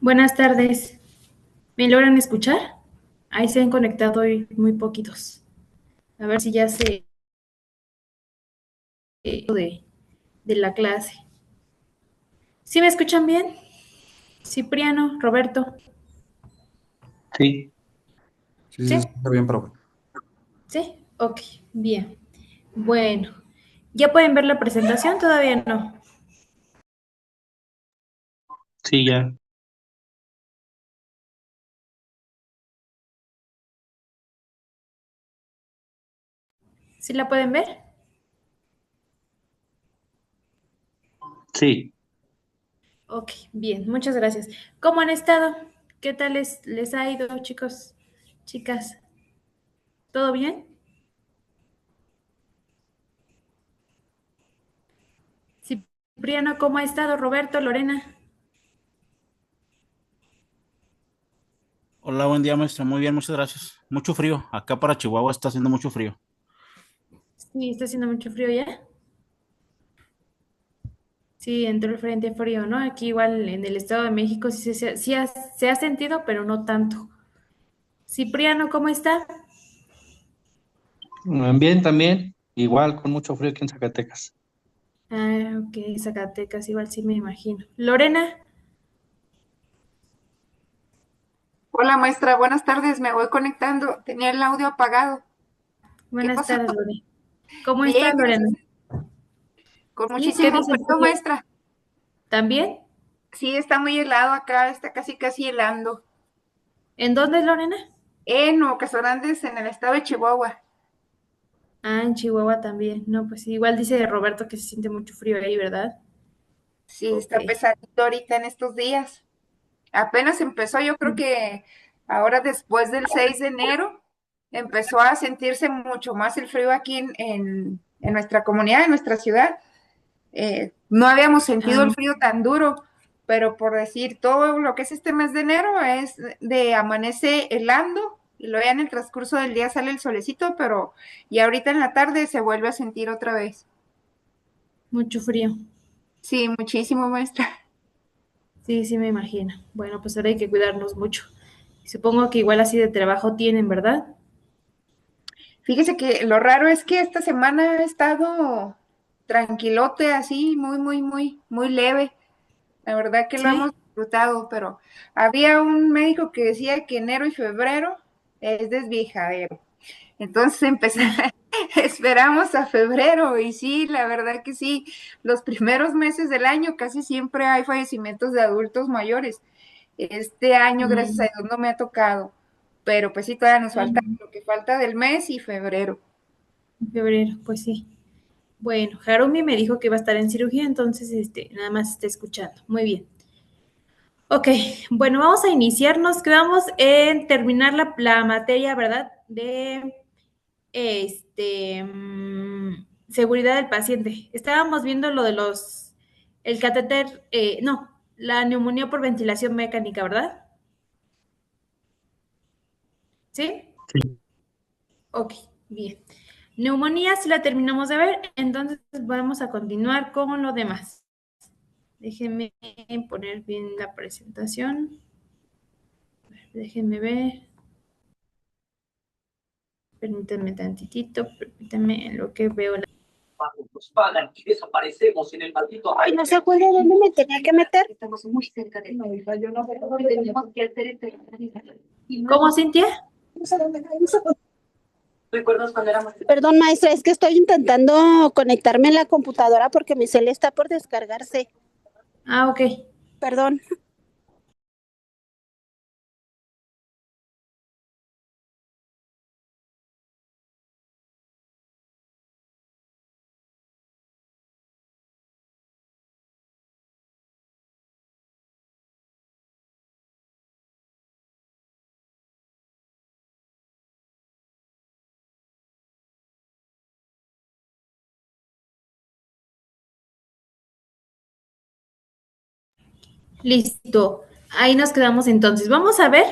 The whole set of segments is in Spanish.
Buenas tardes. ¿Me logran escuchar? Ahí se han conectado hoy muy poquitos. A ver si ya se de la clase. ¿Sí me escuchan bien? Cipriano, Roberto. Sí, sí, ¿Sí? está bien, profe. ¿Sí? Ok, bien. Bueno, ¿ya pueden ver la presentación? Todavía no. Sí, ya. ¿Sí la pueden ver? Sí. Ok, bien, muchas gracias. ¿Cómo han estado? ¿Qué tal les ha ido, chicos? Chicas, ¿todo bien? Cipriano, ¿cómo ha estado? Roberto, Lorena. Hola, buen día, maestra. Muy bien, muchas gracias. Mucho frío. Acá para Chihuahua está haciendo mucho frío. Sí, está haciendo mucho frío ya. Sí, entró el frente frío, ¿no? Aquí igual en el Estado de México se ha sentido, pero no tanto. Cipriano, ¿cómo está? Bien, también. Igual, con mucho frío aquí en Zacatecas. Ah, ok, Zacatecas, igual sí me imagino. Lorena, Hola maestra, buenas tardes, me voy conectando. Tenía el audio apagado. ¿Qué buenas pasó? tardes, Lorena. ¿Cómo está, Bien, Lorena? gracias. Con Sí, ¿qué muchísimo dice el frío, frío? maestra. ¿También? Sí, está muy helado acá, está casi casi helando. ¿En dónde, Lorena? En Ocas Grandes, en el estado de Chihuahua. Ah, en Chihuahua también. No, pues sí, igual dice Roberto que se siente mucho frío ahí, ¿verdad? Sí, Ok. está pesadito ahorita en estos días. Apenas empezó, yo creo que ahora después del 6 de enero empezó a sentirse mucho más el frío aquí en nuestra comunidad, en nuestra ciudad. No habíamos sentido el Ah, frío tan duro, pero por decir, todo lo que es este mes de enero es de amanece helando y luego ya en el transcurso del día sale el solecito, pero y ahorita en la tarde se vuelve a sentir otra vez. mucho frío. Sí, muchísimo, maestra. Sí, sí me imagino. Bueno, pues ahora hay que cuidarnos mucho. Supongo que igual así de trabajo tienen, ¿verdad? Fíjese que lo raro es que esta semana ha estado tranquilote, así, muy leve. La verdad que lo hemos Sí. disfrutado, pero había un médico que decía que enero y febrero es desviejadero. Entonces esperamos a febrero y sí, la verdad que sí, los primeros meses del año casi siempre hay fallecimientos de adultos mayores. Este año, gracias a Mm, Dios, no me ha tocado, pero pues sí, todavía nos ah, falta lo que falta del mes y febrero. en febrero, pues sí. Bueno, Harumi me dijo que iba a estar en cirugía, entonces nada más está escuchando. Muy bien. Ok, bueno, vamos a iniciar. Nos quedamos en terminar la materia, ¿verdad? De seguridad del paciente. Estábamos viendo lo de el catéter, no, la neumonía por ventilación mecánica, ¿verdad? ¿Sí? Sí. Ok, bien. Neumonía sí la terminamos de ver, entonces vamos a continuar con lo demás. Déjenme poner bien la presentación. Déjenme ver. Permítanme tantitito, permítanme en lo que veo. Nos pagan y desaparecemos en el maldito. Ay, no se acuerda dónde me tenía que meter. Estamos muy cerca de no, hija, yo no sé dónde tenemos que hacer esto. Y no es- ¿Cómo, Cintia? No sé dónde, no sé dónde. ¿Recuerdas cuando éramos? Perdón, maestra, es que estoy intentando conectarme en la computadora porque mi cel está por descargarse. Ah, ok. Perdón. Listo. Ahí nos quedamos entonces. Vamos a ver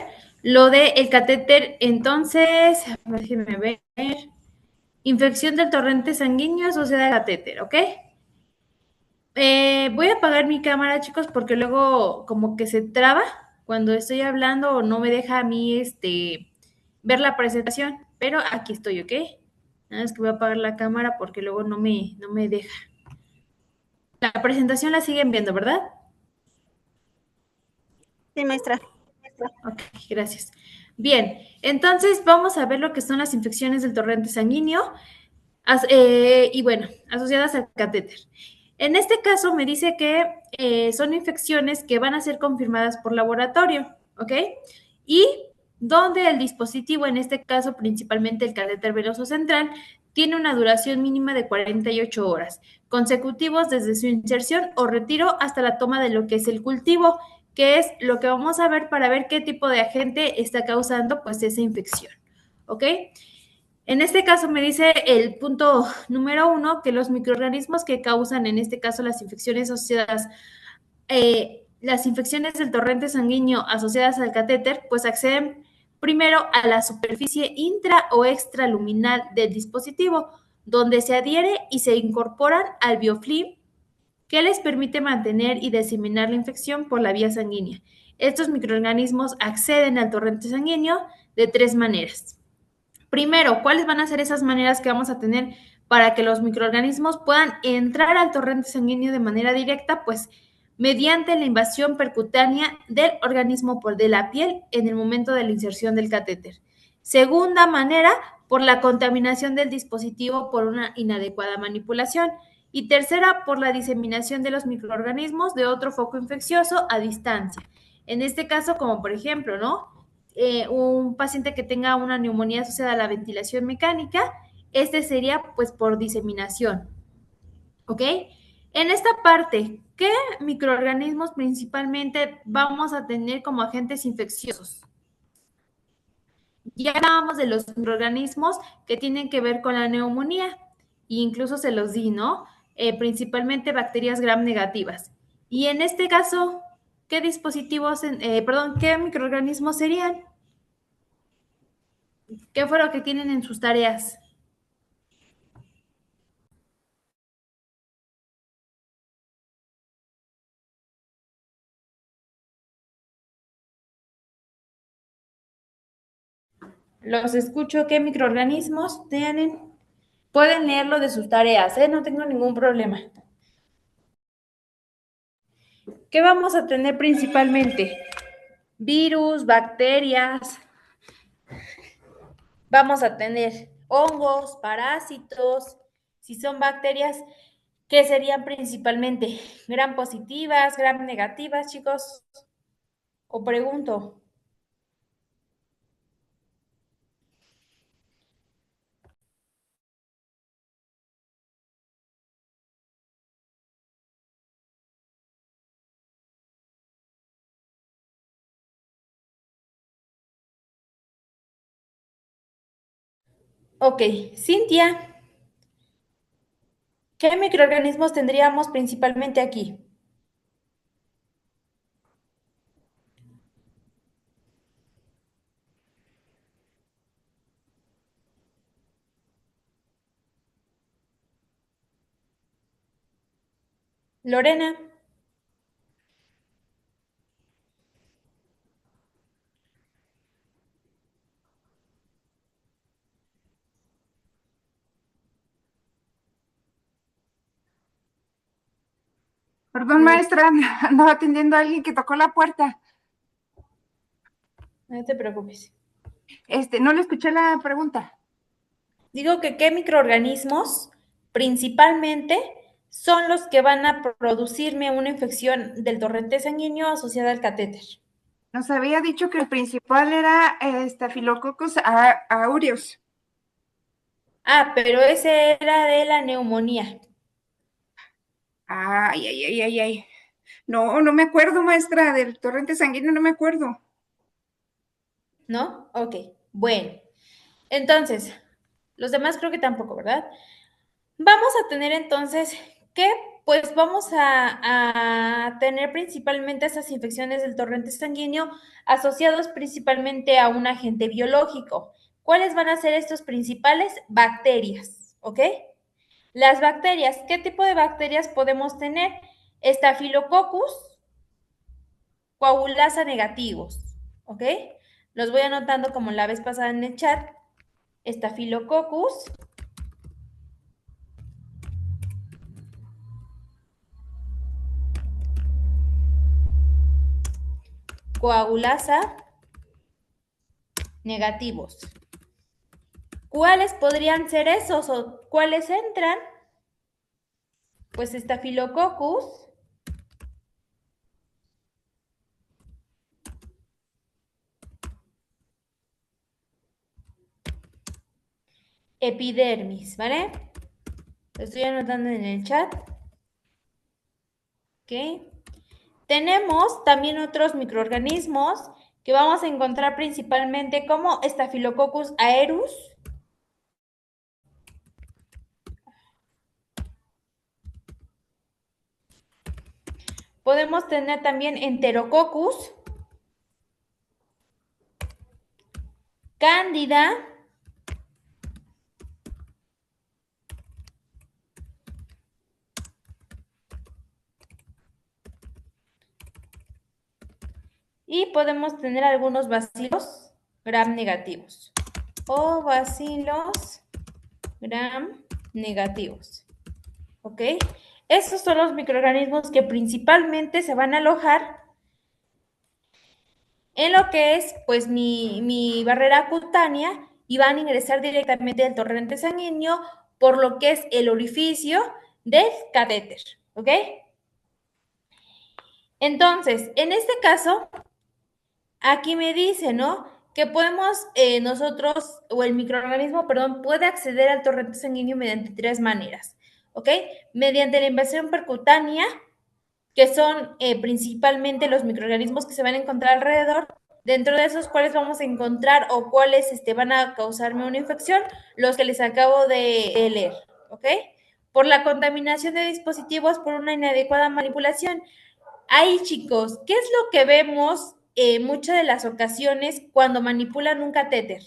lo de el catéter. Entonces, a ver, déjenme ver. Infección del torrente sanguíneo asociada al catéter, ¿ok? Voy a apagar mi cámara, chicos, porque luego como que se traba cuando estoy hablando o no me deja a mí ver la presentación, pero aquí estoy, ¿ok? Nada más que voy a apagar la cámara porque luego no me deja. La presentación la siguen viendo, ¿verdad? Sí, maestra. Ok, gracias. Bien, entonces vamos a ver lo que son las infecciones del torrente sanguíneo y bueno, asociadas al catéter. En este caso me dice que son infecciones que van a ser confirmadas por laboratorio, ¿ok? Y donde el dispositivo, en este caso principalmente el catéter venoso central, tiene una duración mínima de 48 horas, consecutivos desde su inserción o retiro hasta la toma de lo que es el cultivo, que es lo que vamos a ver para ver qué tipo de agente está causando pues esa infección, ¿ok? En este caso me dice el punto número 1 que los microorganismos que causan, en este caso, las infecciones asociadas, las infecciones del torrente sanguíneo asociadas al catéter, pues acceden primero a la superficie intra o extraluminal del dispositivo, donde se adhiere y se incorporan al biofilm que les permite mantener y diseminar la infección por la vía sanguínea. Estos microorganismos acceden al torrente sanguíneo de 3 maneras. Primero, ¿cuáles van a ser esas maneras que vamos a tener para que los microorganismos puedan entrar al torrente sanguíneo de manera directa? Pues mediante la invasión percutánea del organismo por de la piel en el momento de la inserción del catéter. Segunda manera, por la contaminación del dispositivo por una inadecuada manipulación. Y tercera, por la diseminación de los microorganismos de otro foco infeccioso a distancia. En este caso, como por ejemplo, ¿no? Un paciente que tenga una neumonía asociada a la ventilación mecánica, este sería pues por diseminación, ¿ok? En esta parte, ¿qué microorganismos principalmente vamos a tener como agentes infecciosos? Ya hablábamos de los microorganismos que tienen que ver con la neumonía, e incluso se los di, ¿no? Principalmente bacterias gram negativas. Y en este caso, ¿qué qué microorganismos serían? ¿Qué fue lo que tienen en sus tareas? Los escucho, ¿qué microorganismos tienen? Pueden leerlo de sus tareas, ¿eh? No tengo ningún problema. ¿Qué vamos a tener principalmente? Virus, bacterias, vamos a tener hongos, parásitos, si son bacterias, ¿qué serían principalmente? ¿Gram positivas, gram negativas, chicos? O pregunto. Ok, Cintia, ¿qué microorganismos tendríamos principalmente aquí? Lorena. Perdón, maestra, andaba atendiendo a alguien que tocó la puerta. No te preocupes. No le escuché la pregunta. Digo que qué microorganismos principalmente son los que van a producirme una infección del torrente sanguíneo asociada al catéter. Nos había dicho que el principal era Staphylococcus aureus. Ah, pero ese era de la neumonía, Ay, ay, ay, ay, ay. No, no me acuerdo, maestra, del torrente sanguíneo, no me acuerdo. ¿no? Ok, bueno. Entonces, los demás creo que tampoco, ¿verdad? Vamos a tener entonces que, pues vamos a tener principalmente esas infecciones del torrente sanguíneo asociados principalmente a un agente biológico. ¿Cuáles van a ser estos principales? Bacterias, ¿ok? Las bacterias, ¿qué tipo de bacterias podemos tener? Staphylococcus, coagulasa negativos, ¿ok? Los voy anotando como la vez pasada en el chat. Staphylococcus, coagulasa negativos. ¿Cuáles podrían ser esos o cuáles entran? Pues Staphylococcus, epidermis, ¿vale? Lo estoy anotando en el chat. ¿Ok? Tenemos también otros microorganismos que vamos a encontrar principalmente como Staphylococcus aureus. Podemos tener también Enterococcus, Cándida, y podemos tener algunos bacilos gram negativos o bacilos gram negativos. ¿Ok? Estos son los microorganismos que principalmente se van a alojar en lo que es pues mi barrera cutánea y van a ingresar directamente al torrente sanguíneo por lo que es el orificio del catéter, ¿ok? Entonces, en este caso, aquí me dice, ¿no? Que podemos nosotros, o el microorganismo, perdón, puede acceder al torrente sanguíneo mediante 3 maneras, ¿ok? Mediante la invasión percutánea, que son principalmente los microorganismos que se van a encontrar alrededor, dentro de esos cuáles vamos a encontrar o cuáles van a causarme una infección, los que les acabo de leer, ¿ok? Por la contaminación de dispositivos por una inadecuada manipulación. Ahí, chicos, ¿qué es lo que vemos muchas de las ocasiones cuando manipulan un catéter?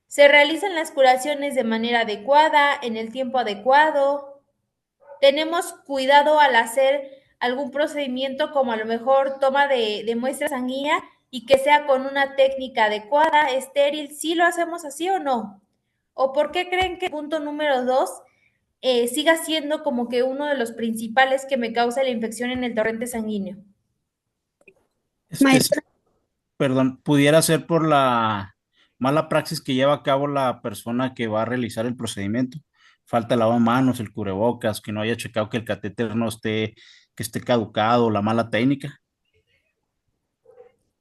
Se realizan las curaciones de manera adecuada, en el tiempo adecuado. Tenemos cuidado al hacer algún procedimiento como a lo mejor toma de muestra sanguínea y que sea con una técnica adecuada, estéril. ¿Sí lo hacemos así o no? ¿O por qué creen que el punto número 2 siga siendo como que uno de los principales que me causa la infección en el torrente sanguíneo? Maestra, Perdón, pudiera ser por la mala praxis que lleva a cabo la persona que va a realizar el procedimiento. Falta el lavado de manos, el cubrebocas, que no haya checado que el catéter no esté, que esté caducado, la mala técnica.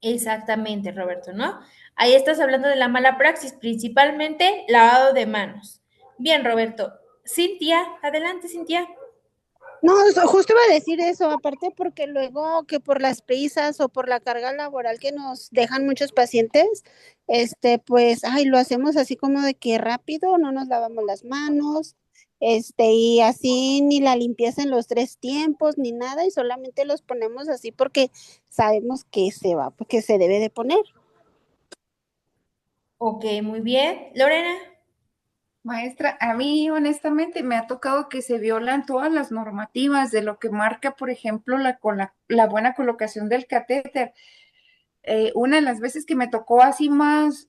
Exactamente, Roberto, ¿no? Ahí estás hablando de la mala praxis, principalmente lavado de manos. Bien, Roberto. Cintia, adelante, Cintia. no, justo iba a decir eso, aparte porque luego que por las prisas o por la carga laboral que nos dejan muchos pacientes, pues, ay, lo hacemos así como de que rápido, no nos lavamos las manos, y así ni la limpieza en los 3 tiempos, ni nada, y solamente los ponemos así porque sabemos que se va, porque se debe de poner. Ok, muy bien. Lorena. Maestra, a mí honestamente me ha tocado que se violan todas las normativas de lo que marca, por ejemplo, la buena colocación del catéter. Una de las veces que me tocó así más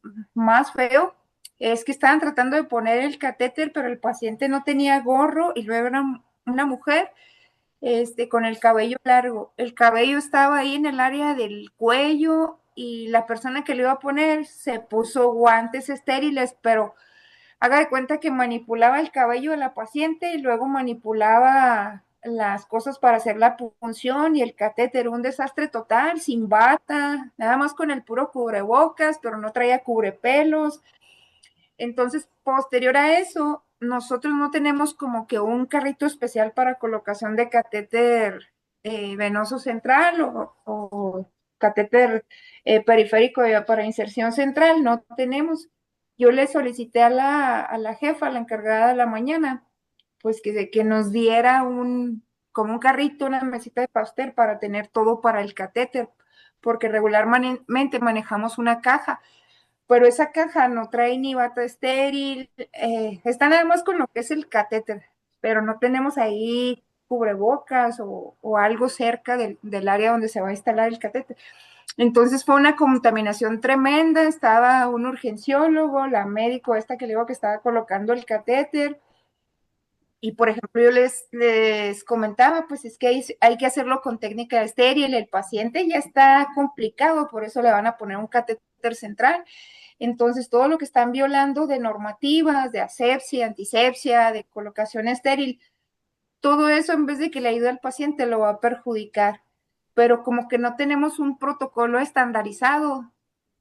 feo es que estaban tratando de poner el catéter, pero el paciente no tenía gorro y luego era una mujer con el cabello largo. El cabello estaba ahí en el área del cuello y la persona que le iba a poner se puso guantes estériles, pero haga de cuenta que manipulaba el cabello de la paciente y luego manipulaba las cosas para hacer la punción y el catéter, un desastre total, sin bata, nada más con el puro cubrebocas, pero no traía cubrepelos. Entonces, posterior a eso, nosotros no tenemos como que un carrito especial para colocación de catéter venoso central o catéter periférico para inserción central, no tenemos. Yo le solicité a la jefa, a la encargada de la mañana, pues que nos diera como un carrito, una mesita de pastel para tener todo para el catéter, porque regularmente manejamos una caja, pero esa caja no trae ni bata estéril, está nada más con lo que es el catéter, pero no tenemos ahí cubrebocas o algo cerca del área donde se va a instalar el catéter. Entonces fue una contaminación tremenda, estaba un urgenciólogo, la médico esta que le digo que estaba colocando el catéter, y por ejemplo yo les comentaba, pues es que hay que hacerlo con técnica estéril, el paciente ya está complicado, por eso le van a poner un catéter central. Entonces todo lo que están violando de normativas, de asepsia, antisepsia, de colocación estéril, todo eso en vez de que le ayude al paciente lo va a perjudicar. Pero como que no tenemos un protocolo estandarizado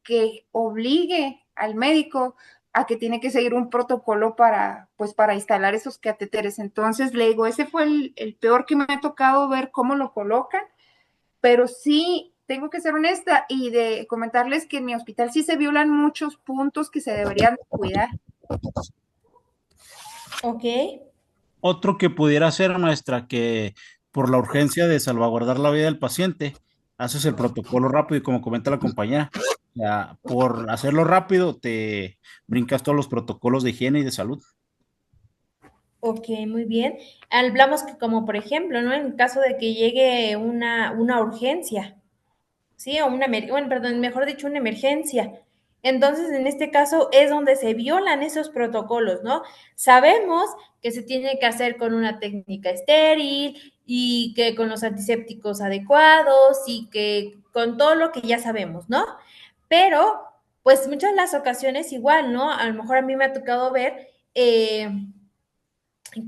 que obligue al médico a que tiene que seguir un protocolo pues para instalar esos catéteres. Entonces le digo, ese fue el peor que me ha tocado ver cómo lo colocan, pero sí tengo que ser honesta y de comentarles que en mi hospital sí se violan muchos puntos que se deberían cuidar. Ok. Otro que pudiera ser, maestra, que por la urgencia de salvaguardar la vida del paciente, haces el protocolo rápido y como comenta la compañera, o sea, por hacerlo rápido te brincas todos los protocolos de higiene y de salud. Ok, muy bien. Hablamos que como por ejemplo, ¿no? En caso de que llegue una urgencia, ¿sí? O bueno, perdón, mejor dicho, una emergencia. Entonces, en este caso es donde se violan esos protocolos, ¿no? Sabemos que se tiene que hacer con una técnica estéril y que con los antisépticos adecuados y que con todo lo que ya sabemos, ¿no? Pero, pues muchas de las ocasiones igual, ¿no? A lo mejor a mí me ha tocado ver que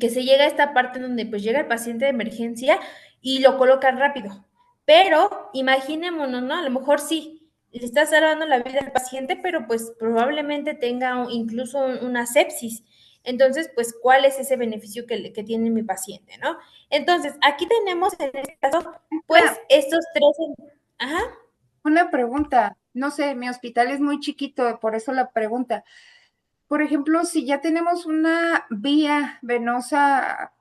se llega a esta parte donde pues llega el paciente de emergencia y lo colocan rápido. Pero imaginémonos, ¿no? A lo mejor sí, le está salvando la vida al paciente, pero pues probablemente tenga incluso una sepsis. Entonces, pues, ¿cuál es ese beneficio que tiene mi paciente, no? Entonces, aquí tenemos en este caso, pues, estos tres... Ajá. Una pregunta, no sé, mi hospital es muy chiquito, por eso la pregunta. Por ejemplo, si ya tenemos una vía venosa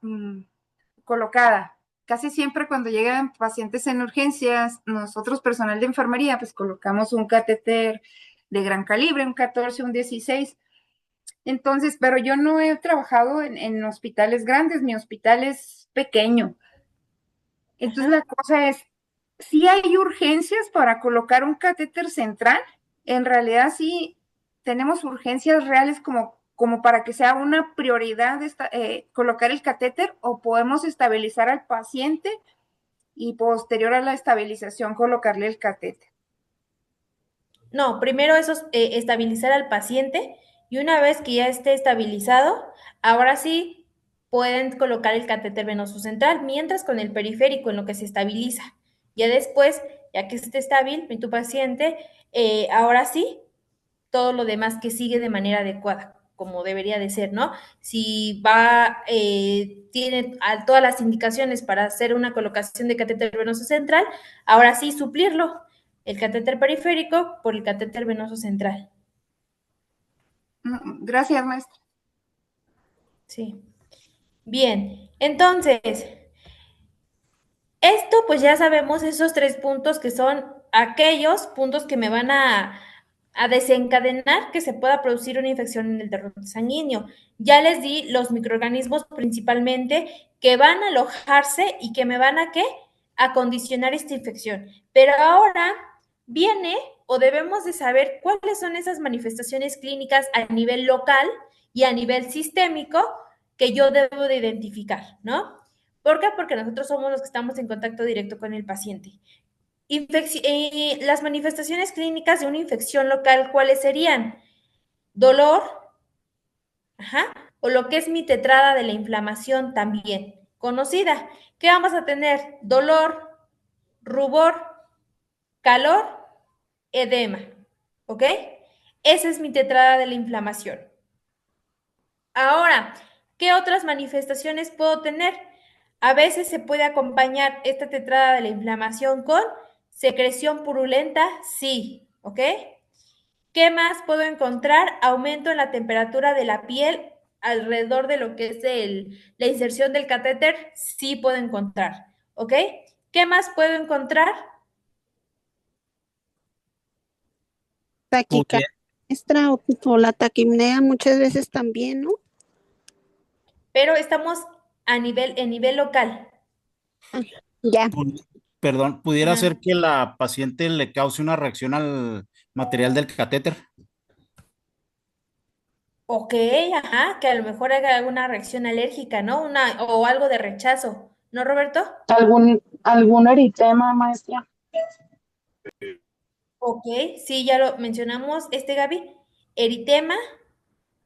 colocada, casi siempre cuando llegan pacientes en urgencias, nosotros, personal de enfermería, pues colocamos un catéter de gran calibre, un 14, un 16. Entonces, pero yo no he trabajado en hospitales grandes, mi hospital es pequeño. Entonces, la cosa es, si hay urgencias para colocar un catéter central, en realidad sí tenemos urgencias reales como para que sea una prioridad colocar el catéter, o podemos estabilizar al paciente y posterior a la estabilización colocarle el catéter. No, primero eso es estabilizar al paciente y una vez que ya esté estabilizado, ahora sí pueden colocar el catéter venoso central, mientras con el periférico en lo que se estabiliza. Ya después, ya que esté estable tu paciente, ahora sí, todo lo demás que sigue de manera adecuada, como debería de ser, ¿no? Si tiene todas las indicaciones para hacer una colocación de catéter venoso central, ahora sí suplirlo el catéter periférico por el catéter venoso central. Gracias, maestra. Sí. Bien, entonces, esto pues ya sabemos esos tres puntos que son aquellos puntos que me van a desencadenar que se pueda producir una infección en el torrente sanguíneo. Ya les di los microorganismos principalmente que van a alojarse y que me van a ¿qué? A condicionar esta infección. Pero ahora viene o debemos de saber cuáles son esas manifestaciones clínicas a nivel local y a nivel sistémico que yo debo de identificar, ¿no? ¿Por qué? Porque nosotros somos los que estamos en contacto directo con el paciente. Las manifestaciones clínicas de una infección local, ¿cuáles serían? Dolor, ajá, o lo que es mi tetrada de la inflamación también conocida. ¿Qué vamos a tener? Dolor, rubor, calor, edema, ¿ok? Esa es mi tetrada de la inflamación. Ahora, ¿qué otras manifestaciones puedo tener? A veces se puede acompañar esta tetrada de la inflamación con secreción purulenta, sí, ¿ok? ¿Qué más puedo encontrar? Aumento en la temperatura de la piel alrededor de lo que es la inserción del catéter, sí puedo encontrar, ¿ok? ¿Qué más puedo encontrar? Taquicardia extra o la taquimnea muchas veces también, ¿no? Pero estamos en nivel local. Ya. Perdón, ¿pudiera Ajá. ser que la paciente le cause una reacción al material del catéter? Ok, ajá, que a lo mejor haga alguna reacción alérgica, ¿no? O algo de rechazo, ¿no, Roberto? ¿Algún eritema, maestra? Ok, sí, ya lo mencionamos, Gaby. Eritema,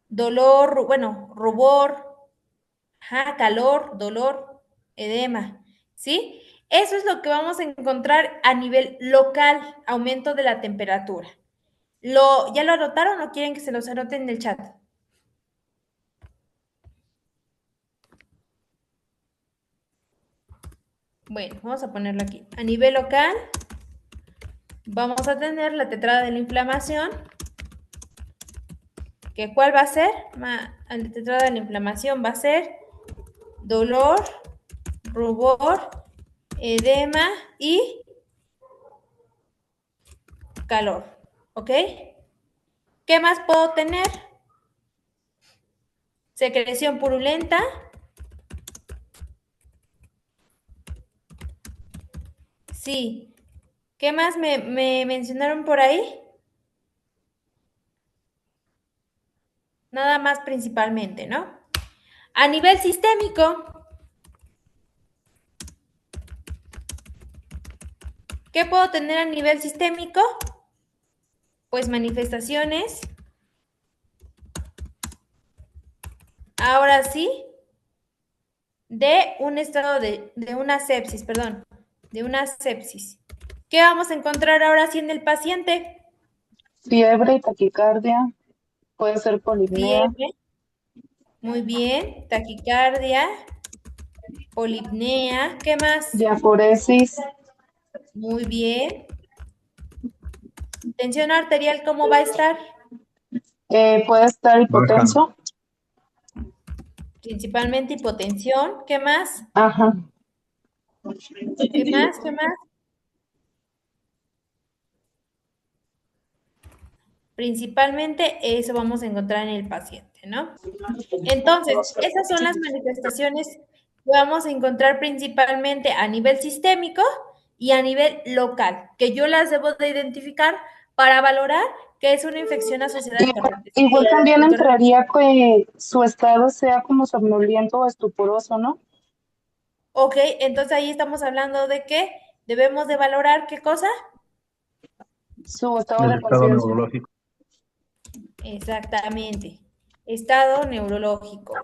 dolor, bueno, rubor, ajá, calor, dolor, edema, ¿sí? Eso es lo que vamos a encontrar a nivel local, aumento de la temperatura. ¿Ya lo anotaron o quieren que se los anote en el chat? Bueno, vamos a ponerlo aquí. A nivel local, vamos a tener la tetrada de la inflamación, que ¿cuál va a ser? La tetrada de la inflamación va a ser dolor, rubor, edema y calor, ¿ok? ¿Qué más puedo tener? Secreción purulenta, sí. ¿Qué más me mencionaron por ahí? Nada más principalmente, ¿no? A nivel sistémico, ¿qué puedo tener a nivel sistémico? Pues manifestaciones. Ahora sí, de un estado de una sepsis, perdón, de una sepsis. ¿Qué vamos a encontrar ahora sí en el paciente? Fiebre y taquicardia, puede ser polipnea, Fiebre, muy bien, taquicardia, polipnea, ¿qué más? diaforesis, Muy bien. Tensión arterial, ¿cómo va a estar? puede estar Baja. hipotenso, Principalmente hipotensión, ¿qué más? ajá, ¿Qué más? ¿Qué más? Principalmente eso vamos a encontrar en el paciente, ¿no? Entonces, esas son las manifestaciones que vamos a encontrar principalmente a nivel sistémico y a nivel local, que yo las debo de identificar para valorar que es una infección asociada al igual también al torrente. entraría que su estado sea como somnoliento o estuporoso, ¿no? Ok, entonces ahí estamos hablando de que debemos de valorar qué cosa. Su estado El de estado conciencia. neurológico. Exactamente. Estado neurológico,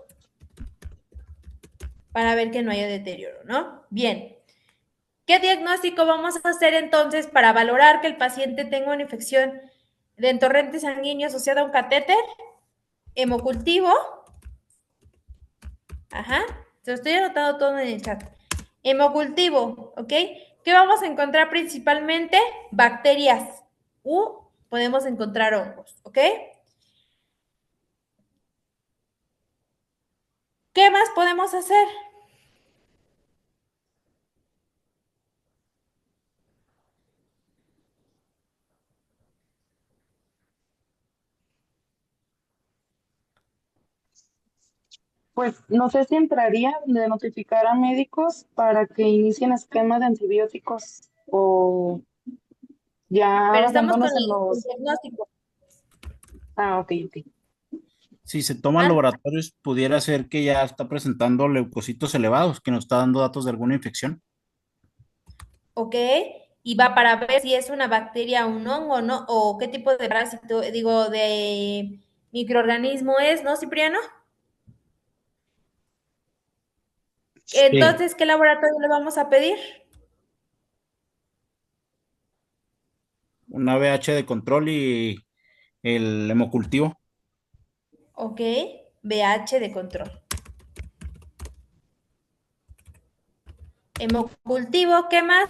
para ver que no haya deterioro, ¿no? Bien. ¿Qué diagnóstico vamos a hacer entonces para valorar que el paciente tenga una infección de torrente sanguíneo asociada a un catéter? Hemocultivo. Ajá. Se lo estoy anotando todo en el chat. Hemocultivo, ¿ok? ¿Qué vamos a encontrar principalmente? Bacterias. Podemos encontrar hongos, ¿ok? ¿Qué más podemos hacer? Pues no sé si entraría de notificar a médicos para que inicien esquema de antibióticos o ya Pero estamos con basándonos en el los... diagnóstico. Ah, ok, ok. Si se toman Ah, laboratorios, pudiera ser que ya está presentando leucocitos elevados, que nos está dando datos de alguna infección. ok. Y va para ver si es una bacteria o un hongo, ¿no? O qué tipo de parásito, digo, de microorganismo es, ¿no, Cipriano? Sí. Entonces, ¿qué laboratorio le vamos a pedir? Una VH de control y el hemocultivo. Ok, BH de control. Hemocultivo, ¿qué más?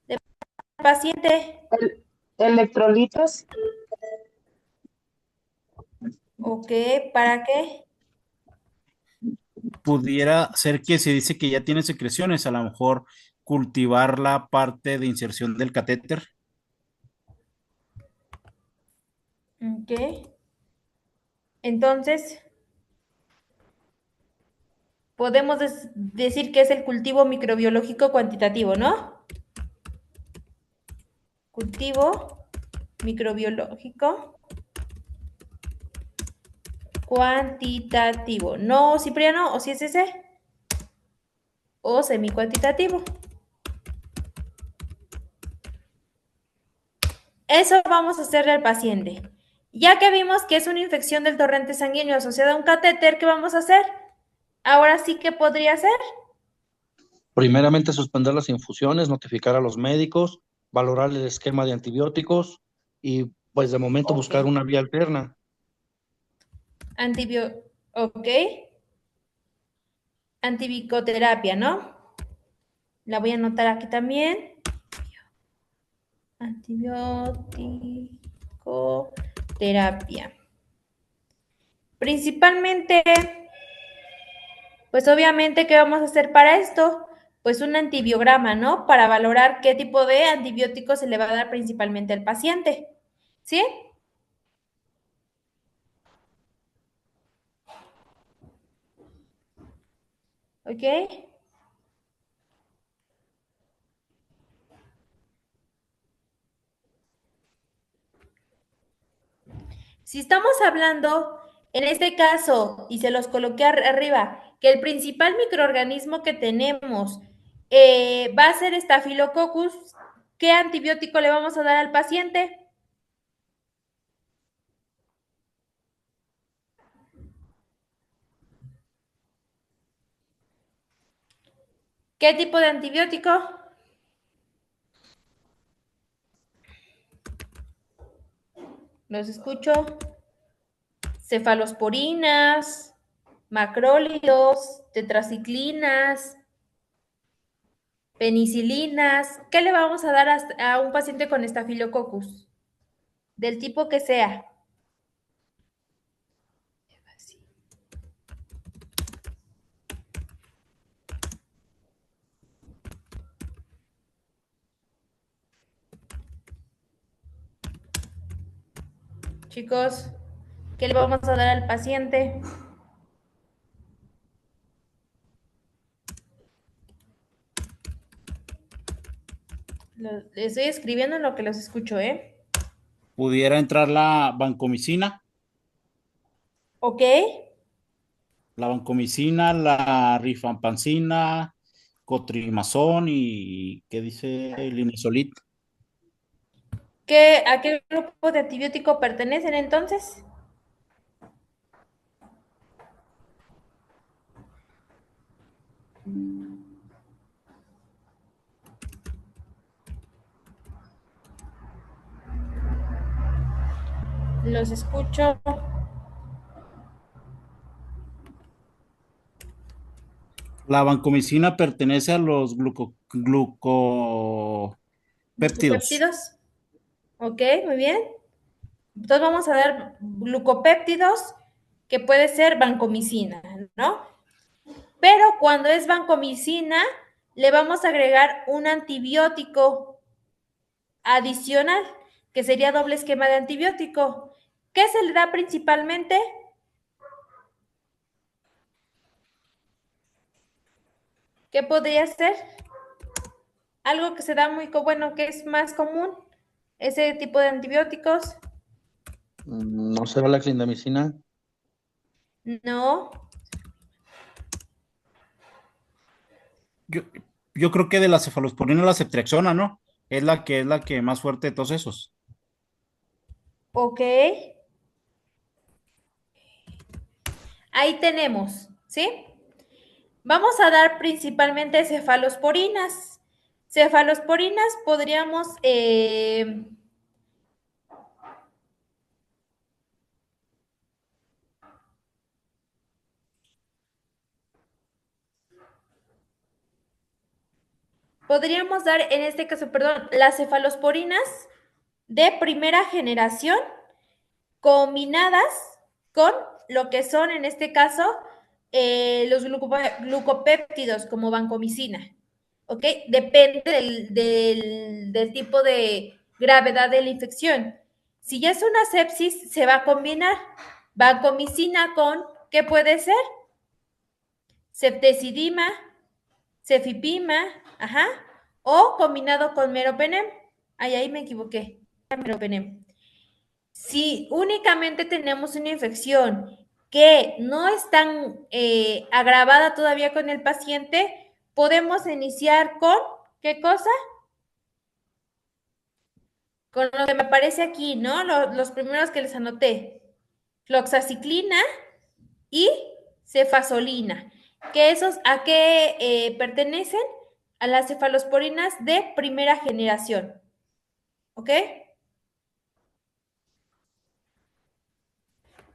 De paciente. Electrolitos, Ok, ¿para qué? Pudiera ser que se dice que ya tiene secreciones, a lo mejor cultivar la parte de inserción del catéter. Ok. Entonces, podemos decir que es el cultivo microbiológico cuantitativo, ¿no? Cultivo microbiológico cuantitativo. ¿No, Cipriano? ¿O si es ese? O semicuantitativo. Eso vamos a hacerle al paciente. Ya que vimos que es una infección del torrente sanguíneo asociada a un catéter, ¿qué vamos a hacer? Ahora sí que podría ser. Primeramente, suspender las infusiones, notificar a los médicos, valorar el esquema de antibióticos y, pues, de momento Ok. buscar una vía alterna. Ok. Antibicoterapia, ¿no? La voy a anotar aquí también. Antibiótico-terapia. Principalmente, pues obviamente, ¿qué vamos a hacer para esto? Pues un antibiograma, ¿no? Para valorar qué tipo de antibiótico se le va a dar principalmente al paciente. ¿Sí? ¿Ok? Si estamos hablando, en este caso, y se los coloqué arriba, que el principal microorganismo que tenemos va a ser Staphylococcus, ¿qué antibiótico le vamos a dar al paciente? ¿Qué tipo de antibiótico? Los escucho. Cefalosporinas, macrólidos, tetraciclinas, penicilinas. ¿Qué le vamos a dar a un paciente con estafilococcus? Del tipo que sea. Chicos, ¿qué le vamos a dar al paciente? Estoy escribiendo en lo que los escucho, ¿eh? Pudiera entrar la vancomicina. ¿Ok? La vancomicina, la rifampicina, cotrimazón y ¿qué dice? Linezolid. ¿A qué grupo de antibiótico pertenecen entonces? Los escucho. La vancomicina pertenece a los glucopéptidos. Glucopéptidos. Ok, muy bien. Entonces vamos a dar glucopéptidos, que puede ser vancomicina, ¿no? Pero cuando es vancomicina, le vamos a agregar un antibiótico adicional, que sería doble esquema de antibiótico. ¿Qué se le da principalmente? ¿Qué podría ser? Algo que se da muy, bueno, que es más común, ese tipo de antibióticos. ¿No será la clindamicina? No. Yo, yo creo que de la cefalosporina la ceftriaxona, ¿no? Es la que más fuerte de todos esos. Ok. Ahí tenemos, ¿sí? Vamos a dar principalmente cefalosporinas. Cefalosporinas podríamos dar, en este caso, perdón, las cefalosporinas de primera generación combinadas con lo que son, en este caso, los glucopéptidos como vancomicina. ¿Ok? Depende del tipo de gravedad de la infección. Si ya es una sepsis, se va a combinar vancomicina con, ¿qué puede ser? ceftazidima, cefipima, ajá, o combinado con meropenem. Ahí me equivoqué, meropenem. Si únicamente tenemos una infección que no es tan agravada todavía con el paciente, podemos iniciar con, ¿qué cosa? Con lo que me aparece aquí, ¿no? Los primeros que les anoté. Floxaciclina y cefazolina. ¿Que esos a qué pertenecen? A las cefalosporinas de primera generación. ¿Ok?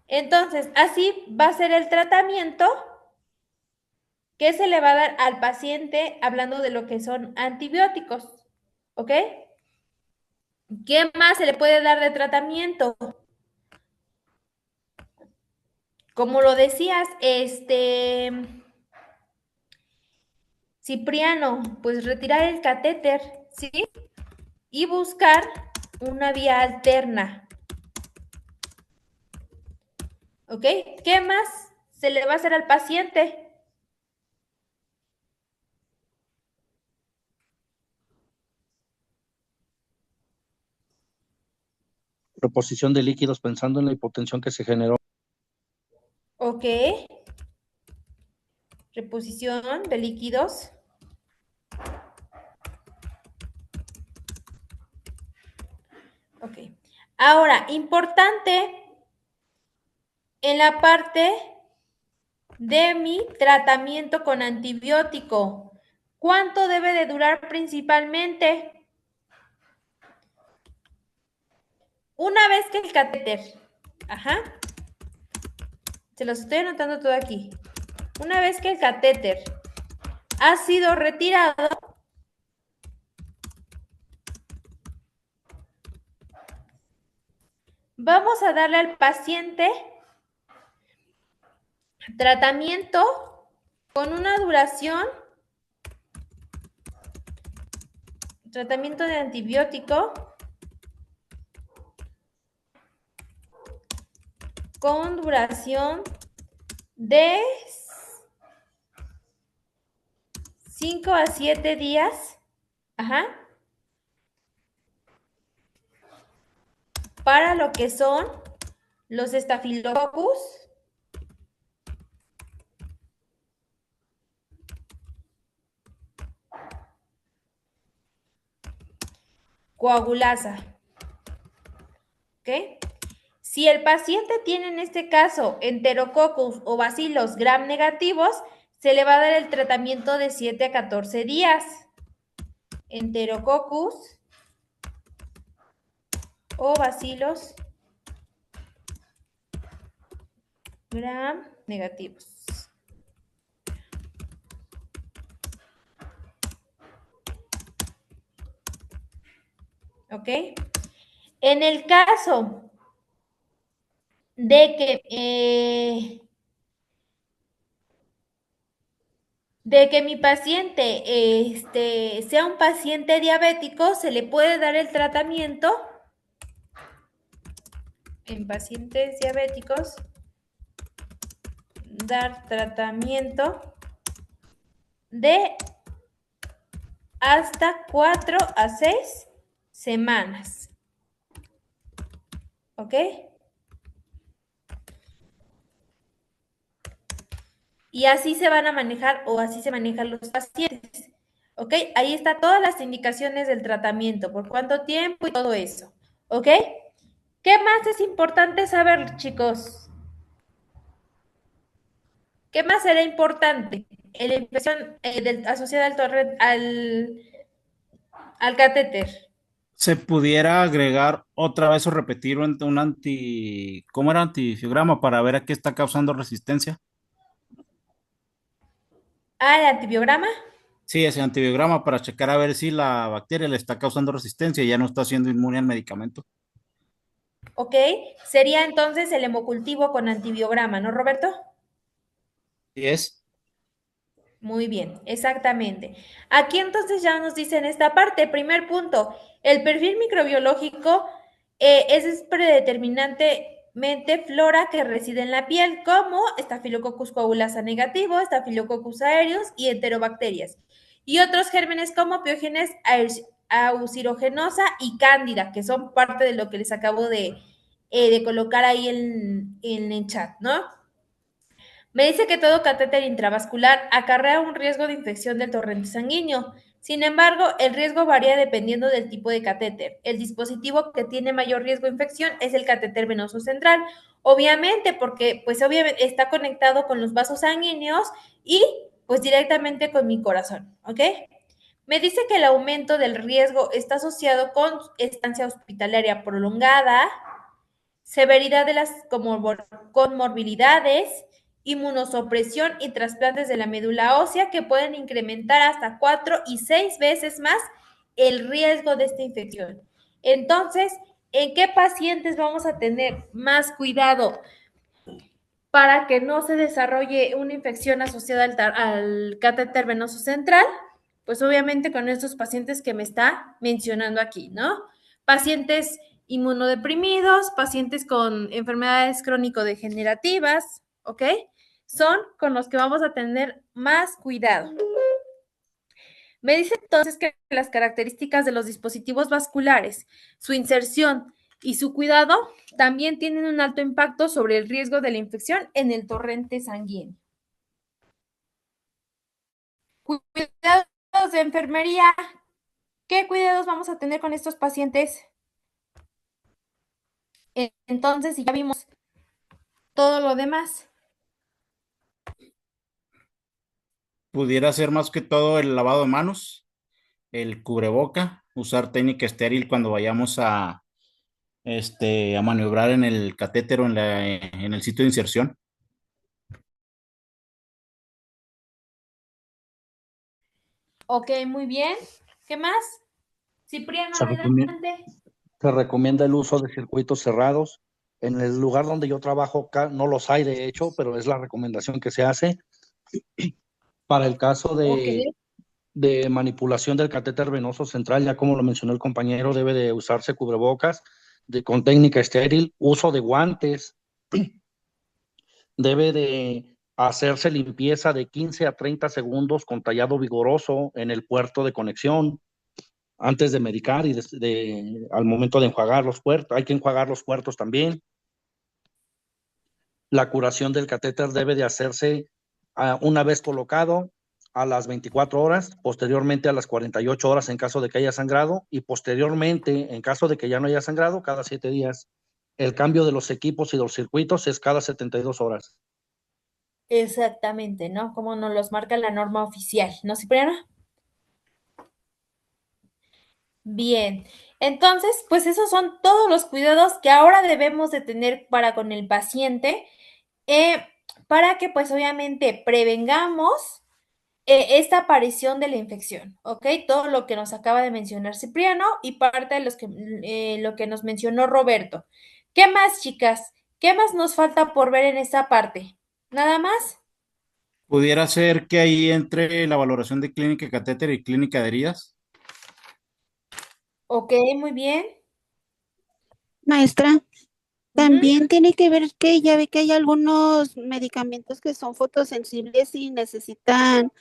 Entonces, así va a ser el tratamiento que se le va a dar al paciente hablando de lo que son antibióticos. ¿Ok? ¿Qué más se le puede dar de tratamiento? Como lo decías, Cipriano, pues retirar el catéter, ¿sí? Y buscar una vía alterna. ¿Ok? ¿Qué más se le va a hacer al paciente? Reposición de líquidos pensando en la hipotensión que se generó. Ok. Reposición de líquidos. Ok. Ahora, importante en la parte de mi tratamiento con antibiótico. ¿Cuánto debe de durar principalmente? Una vez que el catéter, ajá, se los estoy anotando todo aquí. Una vez que el catéter ha sido retirado, vamos a darle al paciente tratamiento con una duración, tratamiento de antibiótico con duración de 5 a 7 días, ajá, para lo que son los estafilococcus, coagulasa. ¿Ok? Si el paciente tiene en este caso enterococcus o bacilos gram negativos, se le va a dar el tratamiento de 7 a 14 días. Enterococcus o bacilos gram negativos. ¿Ok? En el caso de que mi paciente sea un paciente diabético, se le puede dar el tratamiento en pacientes diabéticos, dar tratamiento de hasta 4 a 6 semanas. ¿Ok? Y así se van a manejar o así se manejan los pacientes. ¿Ok? Ahí está todas las indicaciones del tratamiento, por cuánto tiempo y todo eso. ¿Ok? ¿Qué más es importante saber, chicos? ¿Qué más será importante? La infección asociada al catéter. ¿Se pudiera agregar otra vez o repetir ¿cómo era? Antifiograma para ver a qué está causando resistencia? ¿El antibiograma? Sí, ese antibiograma para checar a ver si la bacteria le está causando resistencia y ya no está siendo inmune al medicamento. ¿Ok? Sería entonces el hemocultivo con antibiograma, ¿no, Roberto? ¿Sí es? Muy bien, exactamente. Aquí entonces ya nos dicen esta parte. Primer punto, el perfil microbiológico es predeterminante flora que reside en la piel, como Staphylococcus coagulasa negativo, Staphylococcus aureus y enterobacterias, y otros gérmenes como Piógenes aeruginosa y cándida, que son parte de lo que les acabo de colocar ahí en el chat, ¿no? Me dice que todo catéter intravascular acarrea un riesgo de infección del torrente sanguíneo. Sin embargo, el riesgo varía dependiendo del tipo de catéter. El dispositivo que tiene mayor riesgo de infección es el catéter venoso central, obviamente porque pues obviamente está conectado con los vasos sanguíneos y pues directamente con mi corazón, ¿ok? Me dice que el aumento del riesgo está asociado con estancia hospitalaria prolongada, severidad de las comorbilidades, inmunosupresión y trasplantes de la médula ósea que pueden incrementar hasta 4 y 6 veces más el riesgo de esta infección. Entonces, ¿en qué pacientes vamos a tener más cuidado para que no se desarrolle una infección asociada al catéter venoso central? Pues obviamente con estos pacientes que me está mencionando aquí, ¿no? Pacientes inmunodeprimidos, pacientes con enfermedades crónico-degenerativas, ¿ok? Son con los que vamos a tener más cuidado. Me dice entonces que las características de los dispositivos vasculares, su inserción y su cuidado también tienen un alto impacto sobre el riesgo de la infección en el torrente sanguíneo. Cuidados de enfermería. ¿Qué cuidados vamos a tener con estos pacientes? Entonces, si ya vimos todo lo demás. Pudiera ser más que todo el lavado de manos, el cubreboca, usar técnica estéril cuando vayamos a maniobrar en el catéter o en el sitio de inserción. Ok, muy bien. ¿Qué más? Cipriano, Se recomienda, adelante. se recomienda el uso de circuitos cerrados. En el lugar donde yo trabajo no los hay, de hecho, pero es la recomendación que se hace para el caso Ok. de manipulación del catéter venoso central. Ya como lo mencionó el compañero, debe de usarse cubrebocas con técnica estéril, uso de guantes, debe de hacerse limpieza de 15 a 30 segundos con tallado vigoroso en el puerto de conexión antes de medicar y al momento de enjuagar los puertos. Hay que enjuagar los puertos también. La curación del catéter debe de hacerse una vez colocado a las 24 horas, posteriormente a las 48 horas en caso de que haya sangrado y posteriormente, en caso de que ya no haya sangrado, cada 7 días. El cambio de los equipos y los circuitos es cada 72 horas. Exactamente, ¿no? Como nos los marca la norma oficial, ¿no, Cipriano? Bien, entonces, pues esos son todos los cuidados que ahora debemos de tener para con el paciente, eh, para que pues obviamente prevengamos esta aparición de la infección, ¿ok? Todo lo que nos acaba de mencionar Cipriano y parte de lo que nos mencionó Roberto. ¿Qué más, chicas? ¿Qué más nos falta por ver en esta parte? ¿Nada más? Pudiera ser que ahí entre la valoración de clínica de catéter y clínica de heridas. Ok, muy bien. Maestra, Ujú. también tiene que ver que ya ve que hay algunos medicamentos que son fotosensibles y necesitan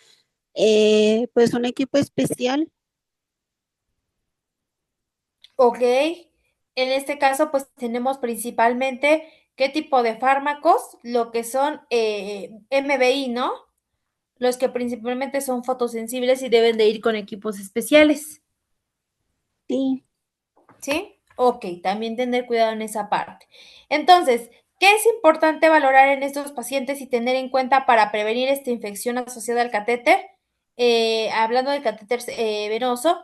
pues un equipo especial. Ok, en este caso pues tenemos principalmente qué tipo de fármacos, lo que son MBI, ¿no? Los que principalmente son fotosensibles y deben de ir con equipos especiales, Sí, ¿sí? Ok, también tener cuidado en esa parte. Entonces, ¿qué es importante valorar en estos pacientes y tener en cuenta para prevenir esta infección asociada al catéter? Hablando del catéter venoso,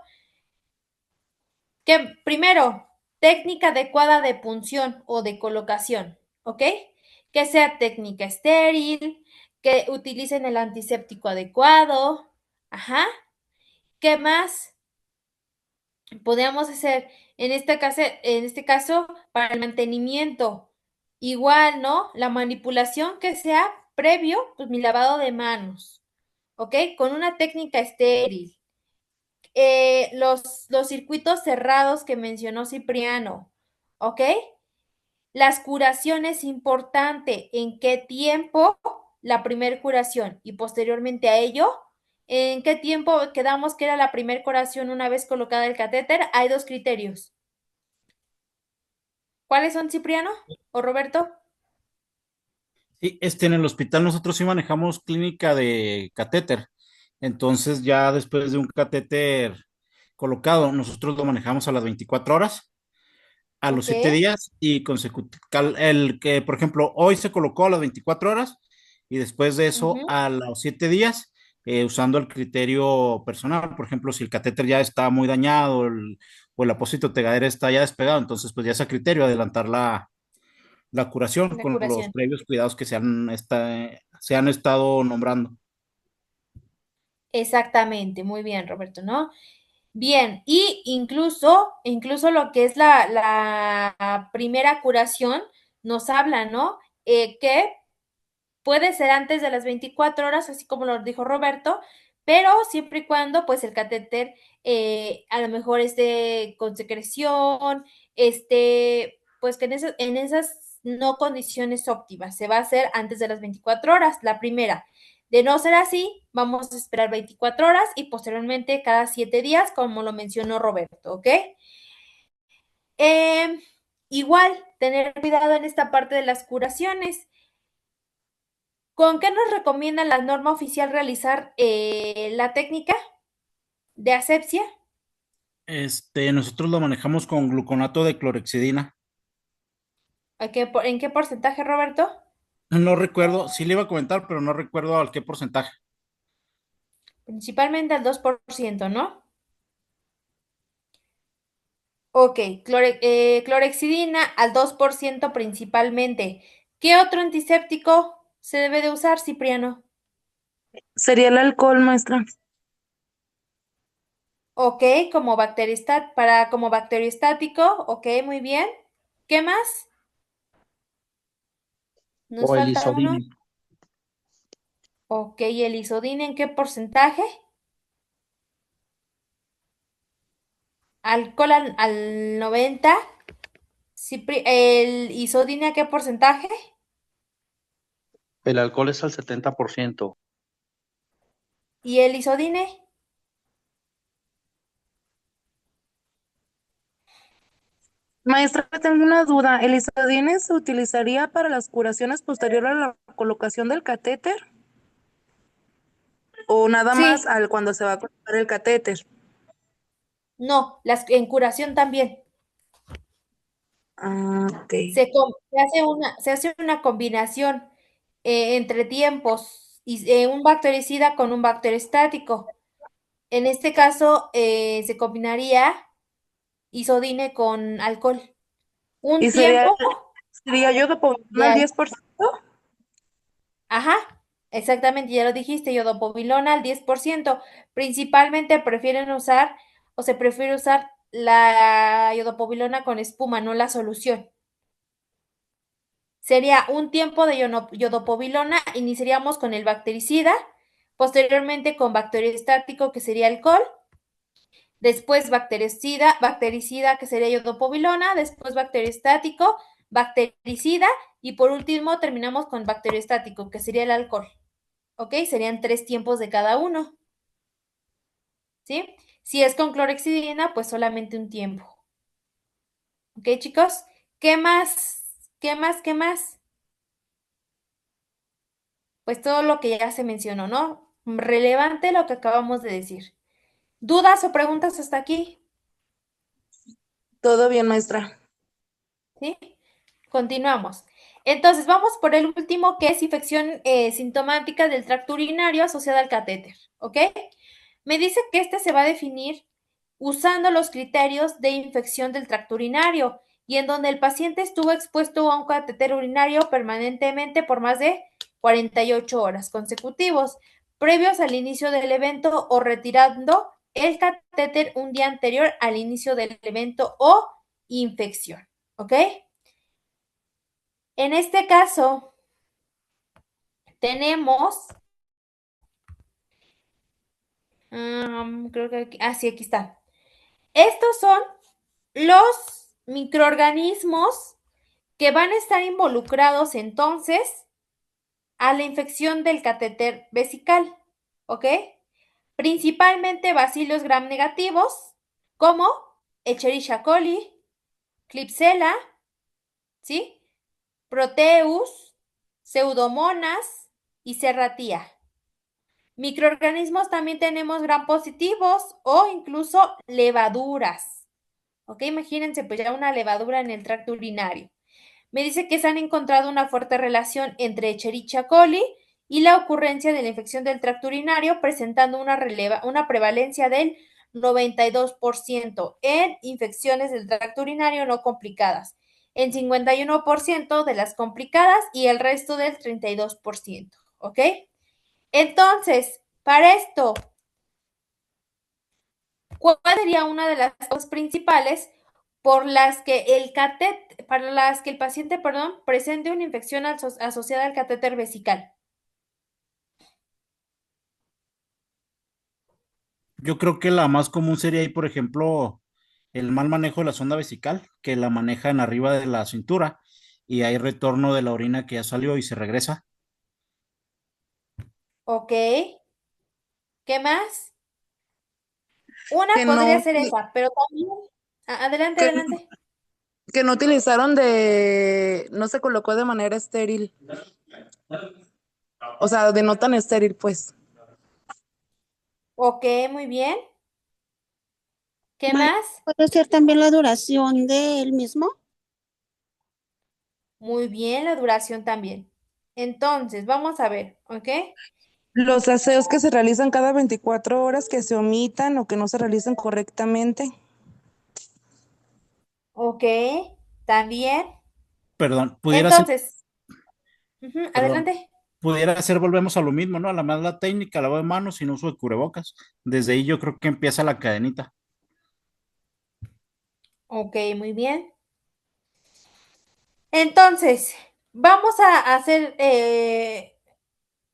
que primero, técnica adecuada de punción o de colocación, ¿ok? Que sea técnica estéril, que utilicen el antiséptico adecuado, ajá. ¿Qué más podríamos hacer en este caso para el mantenimiento? Igual, ¿no? La manipulación que sea previo, pues mi lavado de manos, ¿ok? Con una técnica estéril. Los circuitos cerrados que mencionó Cipriano, ¿ok? Las curaciones, importante, ¿en qué tiempo la primer curación? Y posteriormente a ello, ¿en qué tiempo quedamos que era la primer curación una vez colocada el catéter? Hay dos criterios. ¿Cuáles son, Cipriano o Roberto? Sí, en el hospital nosotros sí manejamos clínica de catéter. Entonces ya después de un catéter colocado, nosotros lo manejamos a las 24 horas, a los Ok. 7 días y consecutivo. El que, por ejemplo, hoy se colocó a las 24 horas y después de eso Ujú. a los 7 días, usando el criterio personal. Por ejemplo, si el catéter ya está muy dañado o el apósito tegadero está ya despegado, entonces pues ya es a criterio adelantar la curación La con los curación. previos cuidados que se han estado nombrando. Exactamente, muy bien, Roberto, ¿no? Bien, y incluso lo que es la primera curación nos habla, ¿no? Que puede ser antes de las 24 horas, así como lo dijo Roberto, pero siempre y cuando pues el catéter a lo mejor esté con secreción, pues que en esas no condiciones óptimas, se va a hacer antes de las 24 horas, la primera. De no ser así, vamos a esperar 24 horas y posteriormente cada 7 días, como lo mencionó Roberto, ¿ok? Eh, igual, tener cuidado en esta parte de las curaciones. ¿Con qué nos recomienda la norma oficial realizar la técnica de asepsia? Nosotros lo manejamos con gluconato de clorexidina. ¿En qué porcentaje, Roberto? No recuerdo, sí le iba a comentar, pero no recuerdo al qué porcentaje. Principalmente al 2%, ¿no? Ok, clorexidina al 2% principalmente. ¿Qué otro antiséptico se debe de usar, Cipriano? Sería el alcohol, maestra. Ok, como bacteriostático, ok, muy bien. ¿Qué más? Nos O el falta uno. isodine. Ok, el isodine, ¿en qué porcentaje? Alcohol al 90. ¿El isodine a qué porcentaje? El alcohol es al 70%. ¿Y el isodine? Maestra, tengo una duda. ¿El isodine se utilizaría para las curaciones posterior a la colocación del catéter o nada más Sí, al cuando se va a colocar el catéter? no, en curación también. Ah, ok. Se hace una combinación entre tiempos y un bactericida con un bacteriostático. En este caso se combinaría isodine con alcohol. Un ¿Y sería, tiempo sería yodo de al 10%? Ajá, exactamente, ya lo dijiste, iodopovilona al 10%. Principalmente prefieren usar o se prefiere usar la iodopovilona con espuma, no la solución. Sería un tiempo de iodopovilona, iniciaríamos con el bactericida, posteriormente con bacteriostático, que sería alcohol, después bactericida, que sería iodopovilona, después bacteriostático, bactericida, y por último terminamos con bacteriostático, que sería el alcohol. ¿Ok? Serían 3 tiempos de cada uno, ¿sí? Si es con clorexidina, pues solamente un tiempo. ¿Ok, chicos? ¿Qué más? ¿Qué más? ¿Qué más? Pues todo lo que ya se mencionó, ¿no? Relevante lo que acabamos de decir. ¿Dudas o preguntas hasta aquí? Todo bien, maestra. ¿Sí? Continuamos. Entonces, vamos por el último, que es infección sintomática del tracto urinario asociada al catéter, ¿ok? Me dice que este se va a definir usando los criterios de infección del tracto urinario y en donde el paciente estuvo expuesto a un catéter urinario permanentemente por más de 48 horas consecutivos, previos al inicio del evento o retirando el catéter un día anterior al inicio del evento o infección, ¿ok? En este caso, tenemos, creo que sí, aquí está. Estos son los microorganismos que van a estar involucrados entonces a la infección del catéter vesical, ¿ok? Principalmente bacilos gram negativos, como Escherichia coli, Klebsiella, ¿sí? Proteus, Pseudomonas y Serratia. Microorganismos también tenemos gram positivos o incluso levaduras. ¿Ok? Imagínense pues ya una levadura en el tracto urinario. Me dice que se han encontrado una fuerte relación entre Escherichia coli y la ocurrencia de la infección del tracto urinario, presentando una prevalencia del 92% en infecciones del tracto urinario no complicadas, en 51% de las complicadas y el resto del 32%. ¿Ok? Entonces, para esto, ¿cuál sería una de las causas principales por las que para las que el paciente, presente una infección asociada al catéter vesical? Yo creo que la más común sería ahí, por ejemplo, el mal manejo de la sonda vesical, que la manejan arriba de la cintura y hay retorno de la orina que ya salió y se regresa. Ok, ¿qué más? Una Que podría no, ser esa, pero también, adelante, que, adelante. que no utilizaron no se colocó de manera estéril, o sea, de no tan estéril, pues. Ok, muy bien. ¿Qué Maestra, más? ¿puede ser también la duración del mismo? Muy bien, la duración también. Entonces, vamos a ver, ¿ok? Los aseos que se realizan cada 24 horas que se omitan o que no se realizan correctamente. Ok, también. Perdón, Entonces, perdón, adelante. pudiera ser, volvemos a lo mismo, ¿no? A la mala técnica, lavado de manos sin uso de cubrebocas. Desde ahí yo creo que empieza la cadenita. Ok, muy bien. Entonces, vamos a hacer,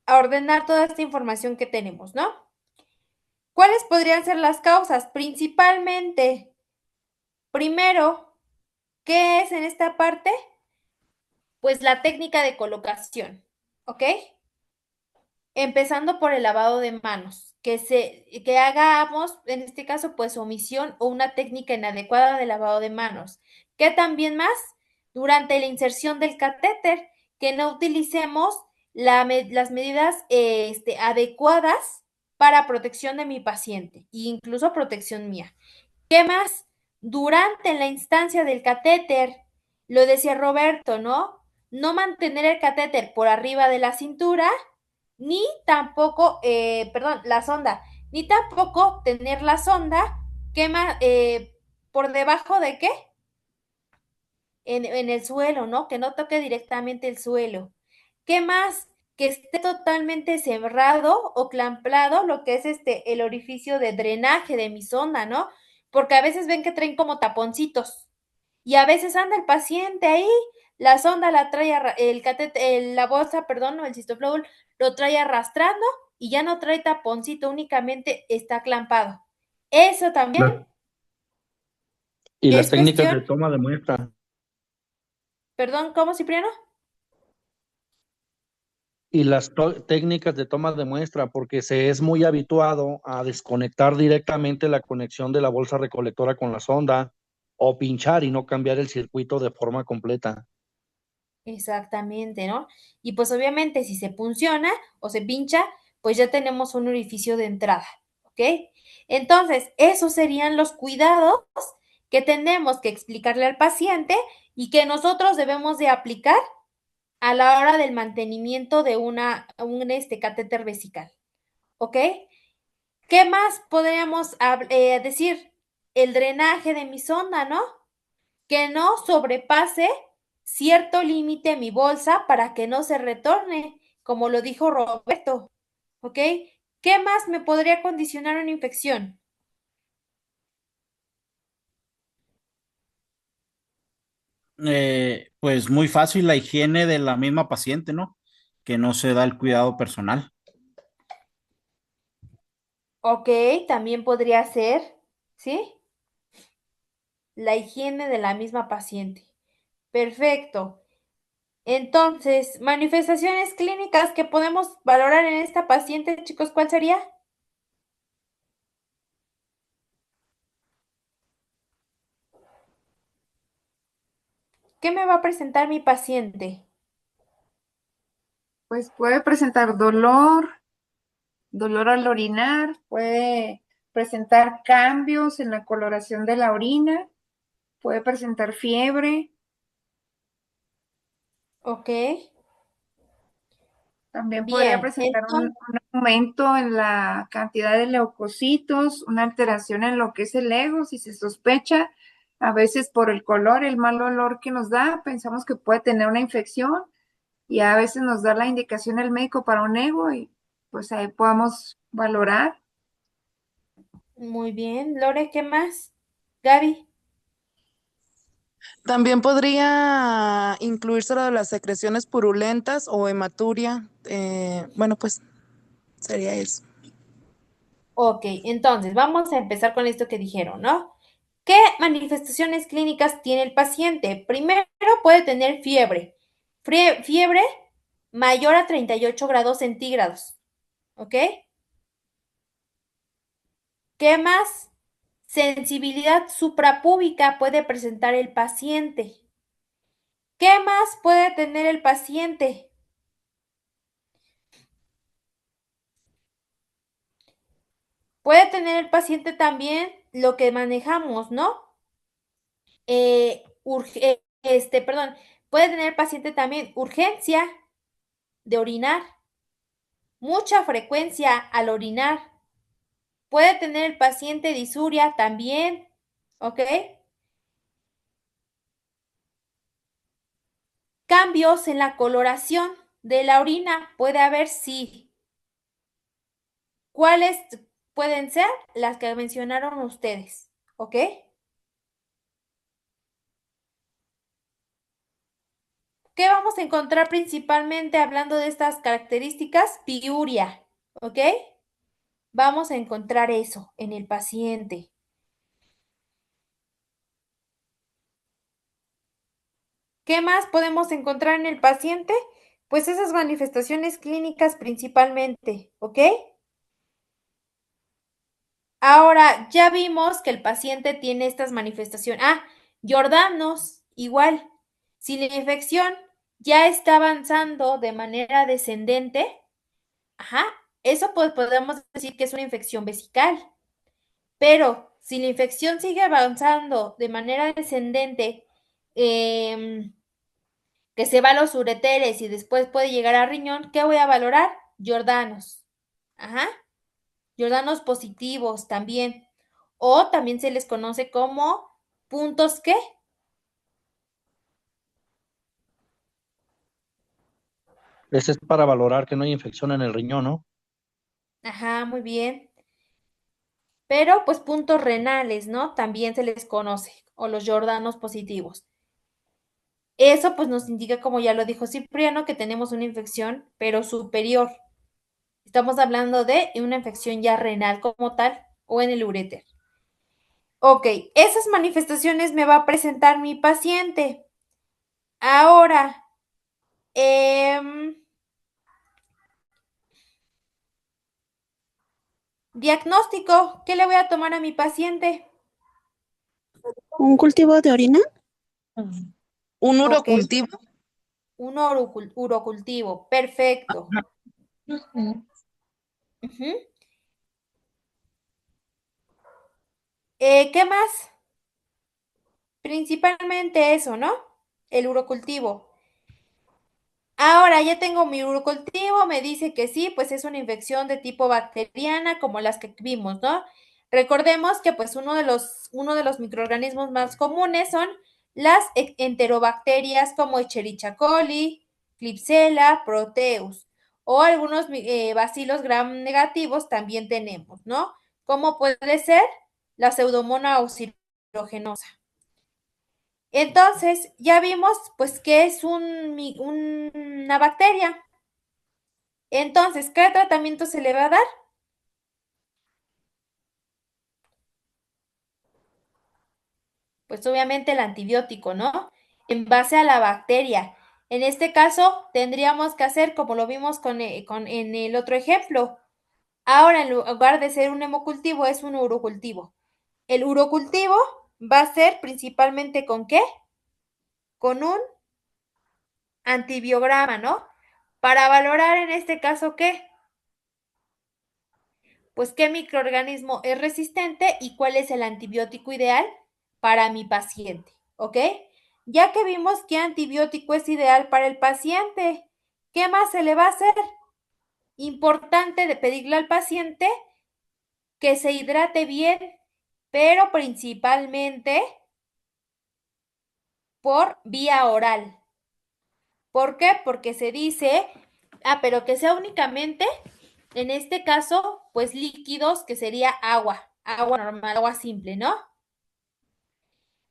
a ordenar toda esta información que tenemos, ¿no? ¿Cuáles podrían ser las causas? Principalmente, primero, ¿qué es en esta parte? Pues la técnica de colocación, ¿ok? Empezando por el lavado de manos, que hagamos, en este caso, pues omisión o una técnica inadecuada de lavado de manos. ¿Qué también más? Durante la inserción del catéter, que no utilicemos las medidas adecuadas para protección de mi paciente e incluso protección mía. ¿Qué más? Durante la instancia del catéter, lo decía Roberto, ¿no? No mantener el catéter por arriba de la cintura, ni tampoco, perdón, la sonda, ni tampoco tener la sonda por debajo de qué? En el suelo, ¿no? Que no toque directamente el suelo. ¿Qué más? Que esté totalmente cerrado o clamplado lo que es el orificio de drenaje de mi sonda, ¿no? Porque a veces ven que traen como taponcitos y a veces anda el paciente ahí, la sonda la trae, la bolsa, perdón, o el cistoflúor lo trae arrastrando y ya no trae taponcito, únicamente está clampado. Eso también Y las es técnicas de cuestión, toma de muestra. perdón, ¿cómo, Cipriano? Y las técnicas de toma de muestra, porque se es muy habituado a desconectar directamente la conexión de la bolsa recolectora con la sonda o pinchar y no cambiar el circuito de forma completa. Exactamente, ¿no? Y pues obviamente si se punciona o se pincha, pues ya tenemos un orificio de entrada, ¿ok? Entonces, esos serían los cuidados que tenemos que explicarle al paciente y que nosotros debemos de aplicar a la hora del mantenimiento de un catéter vesical, ¿ok? ¿Qué más podríamos decir? El drenaje de mi sonda, ¿no? Que no sobrepase cierto límite mi bolsa para que no se retorne, como lo dijo Roberto, ¿ok? ¿Qué más me podría condicionar una infección? Pues muy fácil la higiene de la misma paciente, ¿no? Que no se da el cuidado personal. Ok, también podría ser, ¿sí? La higiene de la misma paciente. Perfecto. Entonces, manifestaciones clínicas que podemos valorar en esta paciente, chicos, ¿cuál sería? ¿Qué me va a presentar mi paciente? Pues puede presentar dolor al orinar, puede presentar cambios en la coloración de la orina, puede presentar fiebre, Ok. también podría Bien. presentar un Entonces, aumento en la cantidad de leucocitos, una alteración en lo que es el ego, si se sospecha, a veces por el color, el mal olor que nos da, pensamos que puede tener una infección y a veces nos da la indicación el médico para un ego y pues ahí podamos valorar. muy bien. Lore, ¿qué más? Gaby. También podría incluirse lo de las secreciones purulentas o hematuria. Bueno, pues sería eso. Ok, entonces vamos a empezar con esto que dijeron, ¿no? ¿Qué manifestaciones clínicas tiene el paciente? Primero puede tener fiebre. Fiebre mayor a 38 grados centígrados. ¿Ok? ¿Qué más? Sensibilidad suprapúbica puede presentar el paciente. ¿Qué más puede tener el paciente? Puede tener el paciente también lo que manejamos, ¿no? Perdón, puede tener el paciente también urgencia de orinar, mucha frecuencia al orinar. Puede tener el paciente disuria también, ¿ok? Cambios en la coloración de la orina puede haber, sí. ¿Cuáles pueden ser? Las que mencionaron ustedes, ¿ok? ¿Qué vamos a encontrar principalmente hablando de estas características? Piuria, ¿ok? Vamos a encontrar eso en el paciente. ¿Qué más podemos encontrar en el paciente? Pues esas manifestaciones clínicas principalmente, ¿ok? Ahora, ya vimos que el paciente tiene estas manifestaciones. Ah, Jordanos, igual. Si la infección ya está avanzando de manera descendente, ajá, eso pues podemos decir que es una infección vesical. Pero si la infección sigue avanzando de manera descendente, que se va a los ureteres y después puede llegar a riñón, ¿qué voy a valorar? Jordanos. Ajá. Jordanos positivos también. O también se les conoce como puntos ¿qué? Ese es para valorar que no hay infección en el riñón, ¿no? Ajá, muy bien. Pero pues puntos renales, ¿no? También se les conoce. O los jordanos positivos. Eso pues nos indica, como ya lo dijo Cipriano, que tenemos una infección, pero superior. Estamos hablando de una infección ya renal como tal o en el uréter. Ok, esas manifestaciones me va a presentar mi paciente. Ahora, diagnóstico, ¿qué le voy a tomar a mi paciente? ¿Un cultivo de orina? Un Ok, urocultivo. un urocultivo, perfecto. Ujú. ¿Qué más? Principalmente eso, ¿no? El urocultivo. Ahora ya tengo mi urocultivo, me dice que sí, pues es una infección de tipo bacteriana como las que vimos, ¿no? Recordemos que pues uno de los microorganismos más comunes son las enterobacterias como Escherichia coli, Klebsiella, Proteus o algunos bacilos gram negativos también tenemos, ¿no? Como puede ser la Pseudomonas aeruginosa. Entonces, ya vimos pues que es una bacteria. Entonces, ¿qué tratamiento se le va a dar? Pues obviamente el antibiótico, ¿no? en base a la bacteria. En este caso, tendríamos que hacer como lo vimos en el otro ejemplo. Ahora, en lugar de ser un hemocultivo, es un urocultivo. El urocultivo va a ser principalmente ¿con qué? Con un antibiograma, ¿no? Para valorar en este caso ¿qué? Pues qué microorganismo es resistente y cuál es el antibiótico ideal para mi paciente, ¿ok? Ya que vimos qué antibiótico es ideal para el paciente, ¿qué más se le va a hacer? Importante de pedirle al paciente que se hidrate bien, pero principalmente por vía oral. ¿Por qué? Porque se dice, pero que sea únicamente, en este caso, pues líquidos, que sería agua normal, agua simple, ¿no?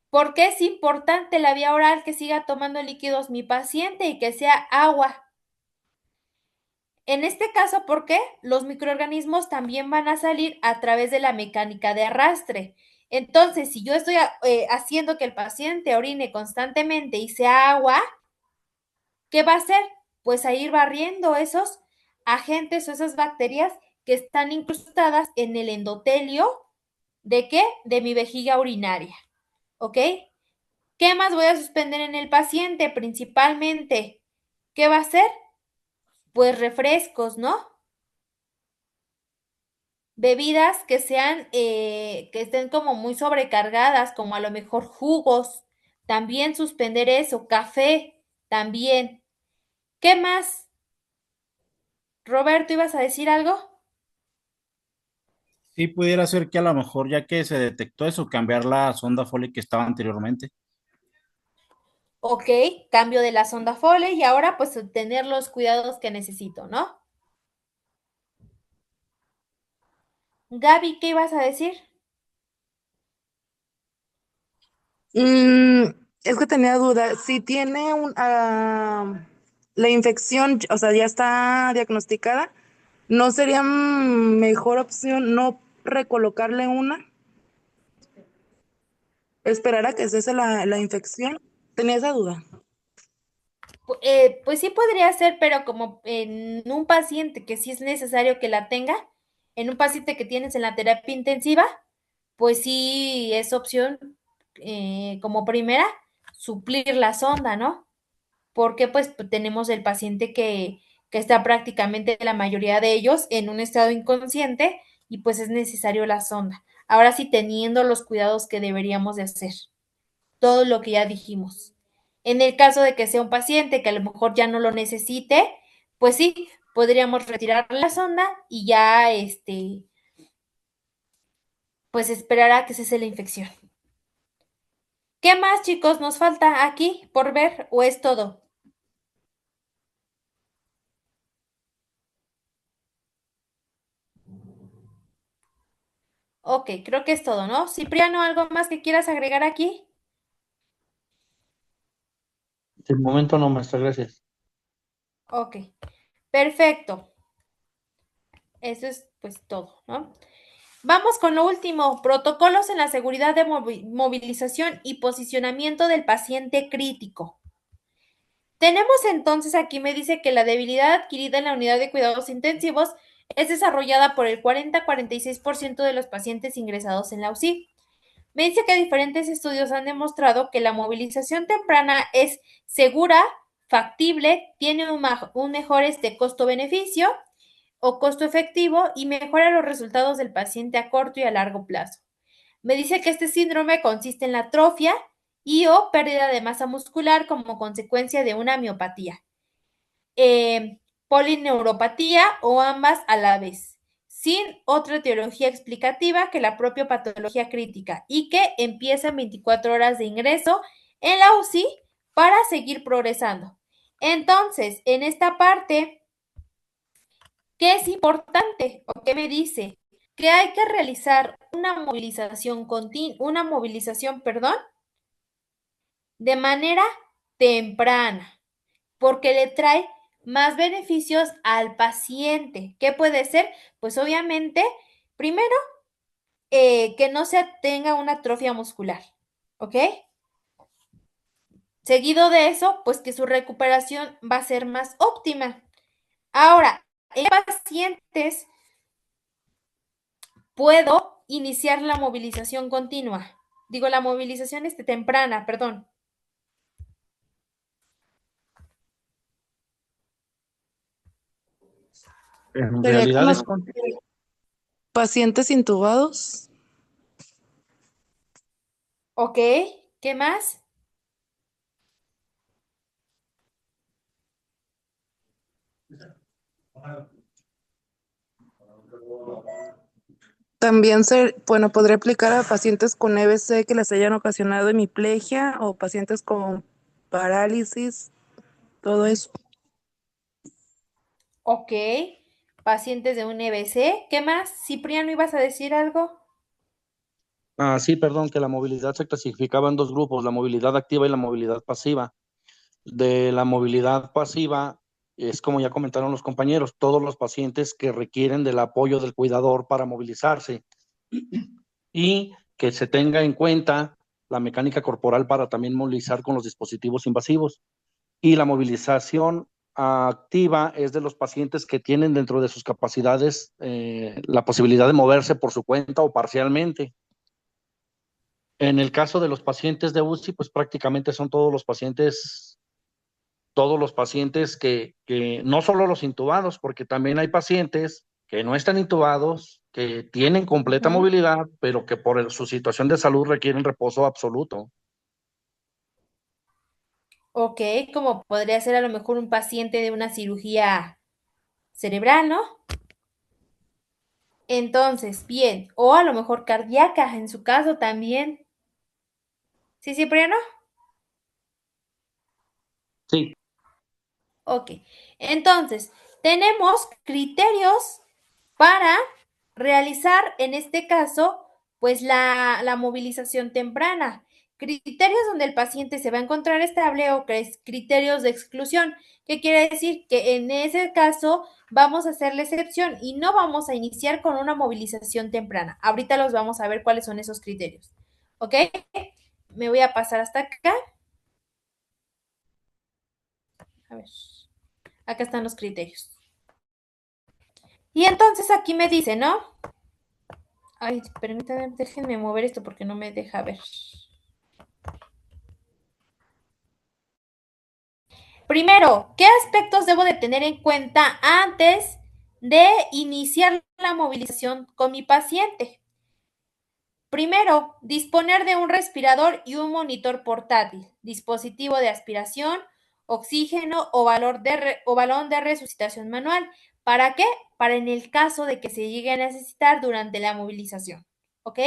Porque es importante la vía oral que siga tomando líquidos mi paciente y que sea agua. En este caso, ¿por qué? Los microorganismos también van a salir a través de la mecánica de arrastre. Entonces, si yo estoy haciendo que el paciente orine constantemente y sea agua, ¿qué va a hacer? Pues a ir barriendo esos agentes o esas bacterias que están incrustadas en el endotelio ¿de qué? De mi vejiga urinaria. ¿Ok? ¿Qué más voy a suspender en el paciente? Principalmente, ¿qué va a hacer? Pues refrescos, ¿no? Bebidas que sean, que estén como muy sobrecargadas, como a lo mejor jugos. También suspender eso. Café, también. ¿Qué más? Roberto, ¿ibas a decir algo? Sí, pudiera ser que a lo mejor ya que se detectó eso, cambiar la sonda Foley que estaba anteriormente. Ok, cambio de la sonda Foley y ahora pues tener los cuidados que necesito, ¿no? Gaby, ¿qué ibas a decir? Mm, es que tenía duda, si tiene la infección, o sea, ya está diagnosticada, ¿no sería mejor opción no recolocarle una? Esperar a que cese la infección. Tenía esa duda. Pues sí podría ser, pero como en un paciente que sí es necesario que la tenga, en un paciente que tienes en la terapia intensiva, pues sí es opción como primera suplir la sonda, ¿no? Porque pues tenemos el paciente que está prácticamente la mayoría de ellos en un estado inconsciente y pues es necesario la sonda. Ahora sí teniendo los cuidados que deberíamos de hacer, todo lo que ya dijimos. En el caso de que sea un paciente que a lo mejor ya no lo necesite, pues sí, podríamos retirar la sonda y ya pues esperar a que cese la infección. ¿Qué más, chicos, nos falta aquí por ver o es todo? Ok, creo que es todo, ¿no? Cipriano, ¿algo más que quieras agregar aquí? De momento no, maestra, gracias. Ok, perfecto. Eso es pues todo, ¿no? Vamos con lo último, protocolos en la seguridad de movilización y posicionamiento del paciente crítico. Tenemos entonces aquí me dice que la debilidad adquirida en la unidad de cuidados intensivos es desarrollada por el 40-46% de los pacientes ingresados en la UCI. Me dice que diferentes estudios han demostrado que la movilización temprana es segura, factible, tiene un mejor costo-beneficio o costo efectivo y mejora los resultados del paciente a corto y a largo plazo. Me dice que este síndrome consiste en la atrofia y o pérdida de masa muscular como consecuencia de una miopatía, polineuropatía o ambas a la vez, sin otra etiología explicativa que la propia patología crítica y que empieza en 24 horas de ingreso en la UCI para seguir progresando. Entonces, en esta parte, ¿qué es importante o qué me dice? Que hay que realizar una movilización perdón, de manera temprana, porque le trae más beneficios al paciente. ¿Qué puede ser? Pues obviamente, primero, que no se tenga una atrofia muscular, ¿ok? Seguido de eso, pues que su recuperación va a ser más óptima. Ahora, en pacientes puedo iniciar la movilización continua. Digo, la movilización temprana, perdón. En Sería con realidad los es con... pacientes intubados. Ok, ¿qué más? También bueno, podría aplicar a pacientes con EBC que les hayan ocasionado hemiplegia o pacientes con parálisis, todo eso. Ok, pacientes de un EBC. ¿Qué más? Cipriano, ¿ibas a decir algo? Sí, perdón, que la movilidad se clasificaba en dos grupos, la movilidad activa y la movilidad pasiva. De la movilidad pasiva es como ya comentaron los compañeros, todos los pacientes que requieren del apoyo del cuidador para movilizarse y que se tenga en cuenta la mecánica corporal para también movilizar con los dispositivos invasivos. Y la movilización activa es de los pacientes que tienen dentro de sus capacidades la posibilidad de moverse por su cuenta o parcialmente. En el caso de los pacientes de UCI, pues prácticamente son todos los pacientes que no solo los intubados, porque también hay pacientes que no están intubados, que tienen completa Ujú. movilidad, pero que por su situación de salud requieren reposo absoluto. Ok, como podría ser a lo mejor un paciente de una cirugía cerebral, ¿no? Entonces, bien, o a lo mejor cardíaca en su caso también. ¿Sí, Cipriano? Sí, Ok, entonces, tenemos criterios para realizar, en este caso, pues la movilización temprana. Criterios donde el paciente se va a encontrar estable o criterios de exclusión. ¿Qué quiere decir? Que en ese caso vamos a hacer la excepción y no vamos a iniciar con una movilización temprana. Ahorita los vamos a ver cuáles son esos criterios. ¿Ok? Me voy a pasar hasta acá. A ver, acá están los criterios. Y entonces aquí me dice, ¿no? Ay, permítanme, déjenme mover esto porque no me deja ver. Primero, ¿qué aspectos debo de tener en cuenta antes de iniciar la movilización con mi paciente? Primero, disponer de un respirador y un monitor portátil, dispositivo de aspiración, oxígeno o balón de resucitación manual. ¿Para qué? Para en el caso de que se llegue a necesitar durante la movilización. ¿Ok?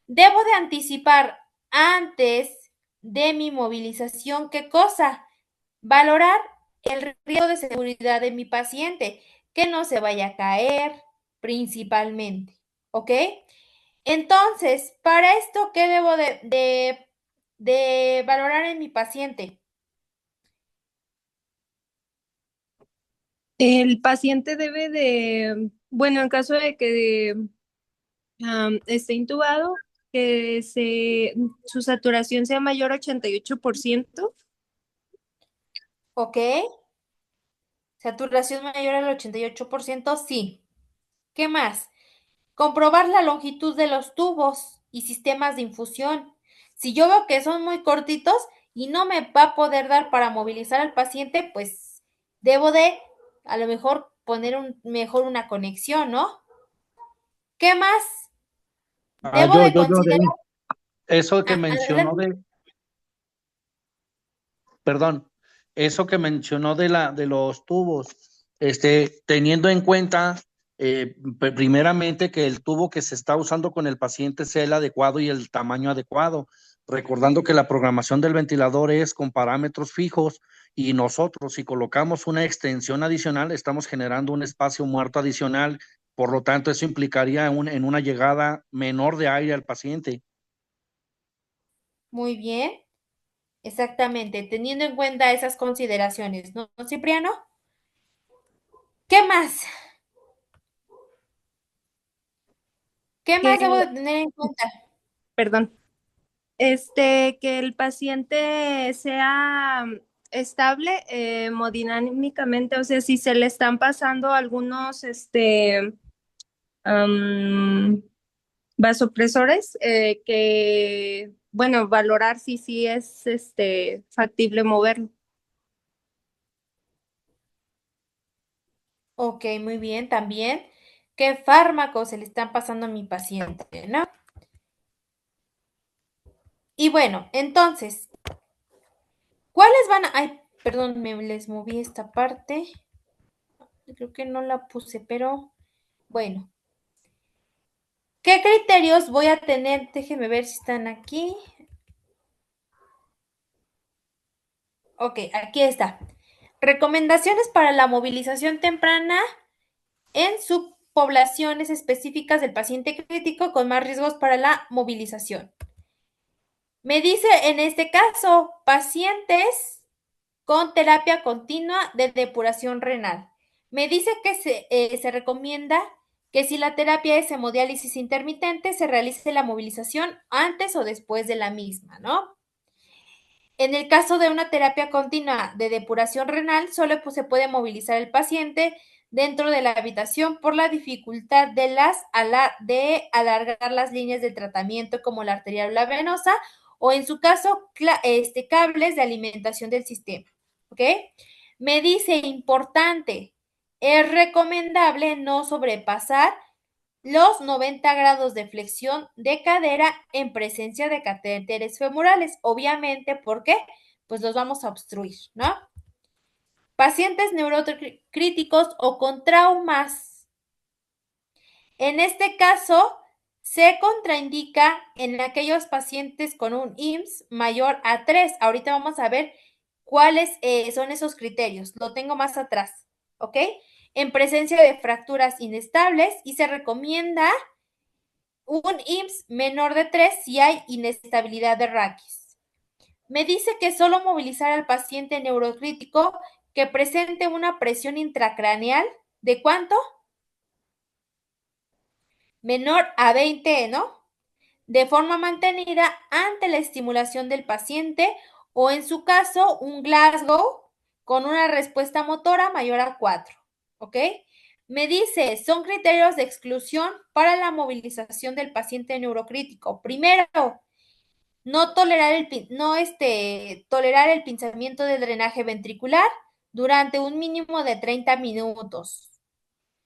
Debo de anticipar antes de mi movilización, ¿qué cosa? Valorar el riesgo de seguridad de mi paciente, que no se vaya a caer principalmente, ¿ok? Entonces, para esto, ¿qué debo de valorar en mi paciente? El paciente debe de, bueno, en caso de que esté intubado, que su saturación sea mayor a 88%. ¿Ok? Saturación mayor al 88%, sí. ¿Qué más? Comprobar la longitud de los tubos y sistemas de infusión. Si yo veo que son muy cortitos y no me va a poder dar para movilizar al paciente, pues debo de a lo mejor poner mejor una conexión, ¿no? ¿Qué más? Debo de de considerar. ahí. Eso que mencionó Adelante. de, perdón, eso que mencionó de los tubos, teniendo en cuenta primeramente que el tubo que se está usando con el paciente sea el adecuado y el tamaño adecuado, recordando que la programación del ventilador es con parámetros fijos y nosotros si colocamos una extensión adicional estamos generando un espacio muerto adicional, por lo tanto eso implicaría en una llegada menor de aire al paciente. Muy bien, exactamente, teniendo en cuenta esas consideraciones, ¿no, Cipriano? ¿Qué más? ¿Qué Que, más debo de tener en cuenta? perdón. que el paciente sea estable hemodinámicamente, o sea, si se le están pasando algunos am, vasopresores, bueno, valorar si sí es factible moverlo. Ok, muy bien, también. ¿Qué fármacos se le están pasando a mi paciente, no? Y bueno, entonces, ¿cuáles van a...? Ay, perdón, me les moví esta parte. Creo que no la puse, pero bueno. ¿Qué criterios voy a tener? Déjenme ver si están aquí. Ok, aquí está. Recomendaciones para la movilización temprana en subpoblaciones específicas del paciente crítico con más riesgos para la movilización. Me dice en este caso, pacientes con terapia continua de depuración renal. Me dice que se recomienda que si la terapia es hemodiálisis intermitente, se realice la movilización antes o después de la misma, ¿no? En el caso de una terapia continua de depuración renal, solo se puede movilizar el paciente dentro de la habitación por la dificultad de alargar las líneas de tratamiento como la arterial o la venosa, o en su caso, cables de alimentación del sistema. ¿Ok? Me dice, importante, es recomendable no sobrepasar los 90 grados de flexión de cadera en presencia de catéteres femorales. Obviamente, ¿por qué? Pues los vamos a obstruir, ¿no? Pacientes neurocríticos o con traumas. En este caso, se contraindica en aquellos pacientes con un IMSS mayor a 3. Ahorita vamos a ver cuáles son esos criterios. Lo tengo más atrás, ¿ok? En presencia de fracturas inestables, y se recomienda un IMSS menor de 3 si hay inestabilidad de raquis. Me dice que solo movilizar al paciente neurocrítico que presente una presión intracraneal de ¿cuánto? Menor a 20, ¿no? De forma mantenida ante la estimulación del paciente, o en su caso un Glasgow con una respuesta motora mayor a 4, ¿ok? Me dice, son criterios de exclusión para la movilización del paciente neurocrítico. Primero, no tolerar tolerar el pinzamiento del drenaje ventricular durante un mínimo de 30 minutos.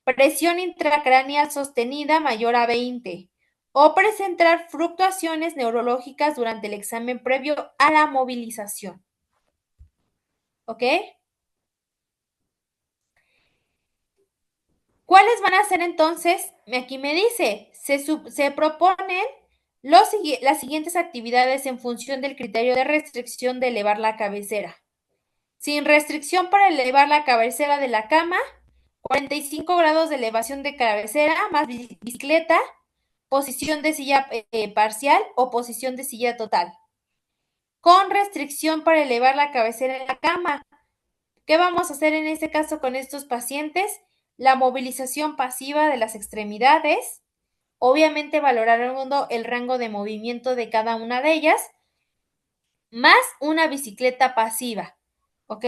Presión intracraneal sostenida mayor a 20. O presentar fluctuaciones neurológicas durante el examen previo a la movilización. ¿Ok? ¿Cuáles van a ser entonces? Aquí me dice, se proponen las siguientes actividades en función del criterio de restricción de elevar la cabecera. Sin restricción para elevar la cabecera de la cama, 45 grados de elevación de cabecera más bicicleta, posición de silla parcial o posición de silla total. Con restricción para elevar la cabecera de la cama. ¿Qué vamos a hacer en este caso con estos pacientes? La movilización pasiva de las extremidades, obviamente valorando el rango de movimiento de cada una de ellas, más una bicicleta pasiva, ¿ok?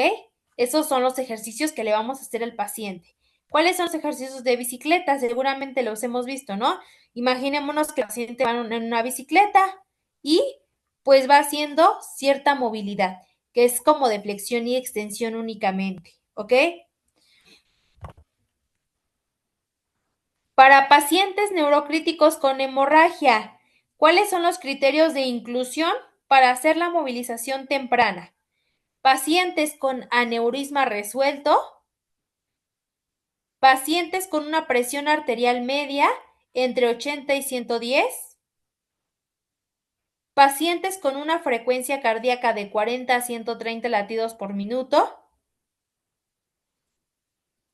Esos son los ejercicios que le vamos a hacer al paciente. ¿Cuáles son los ejercicios de bicicleta? Seguramente los hemos visto, ¿no? Imaginémonos que el paciente va en una bicicleta y pues va haciendo cierta movilidad, que es como de flexión y extensión únicamente, ¿ok? Para pacientes neurocríticos con hemorragia, ¿cuáles son los criterios de inclusión para hacer la movilización temprana? Pacientes con aneurisma resuelto, pacientes con una presión arterial media entre 80 y 110, pacientes con una frecuencia cardíaca de 40 a 130 latidos por minuto,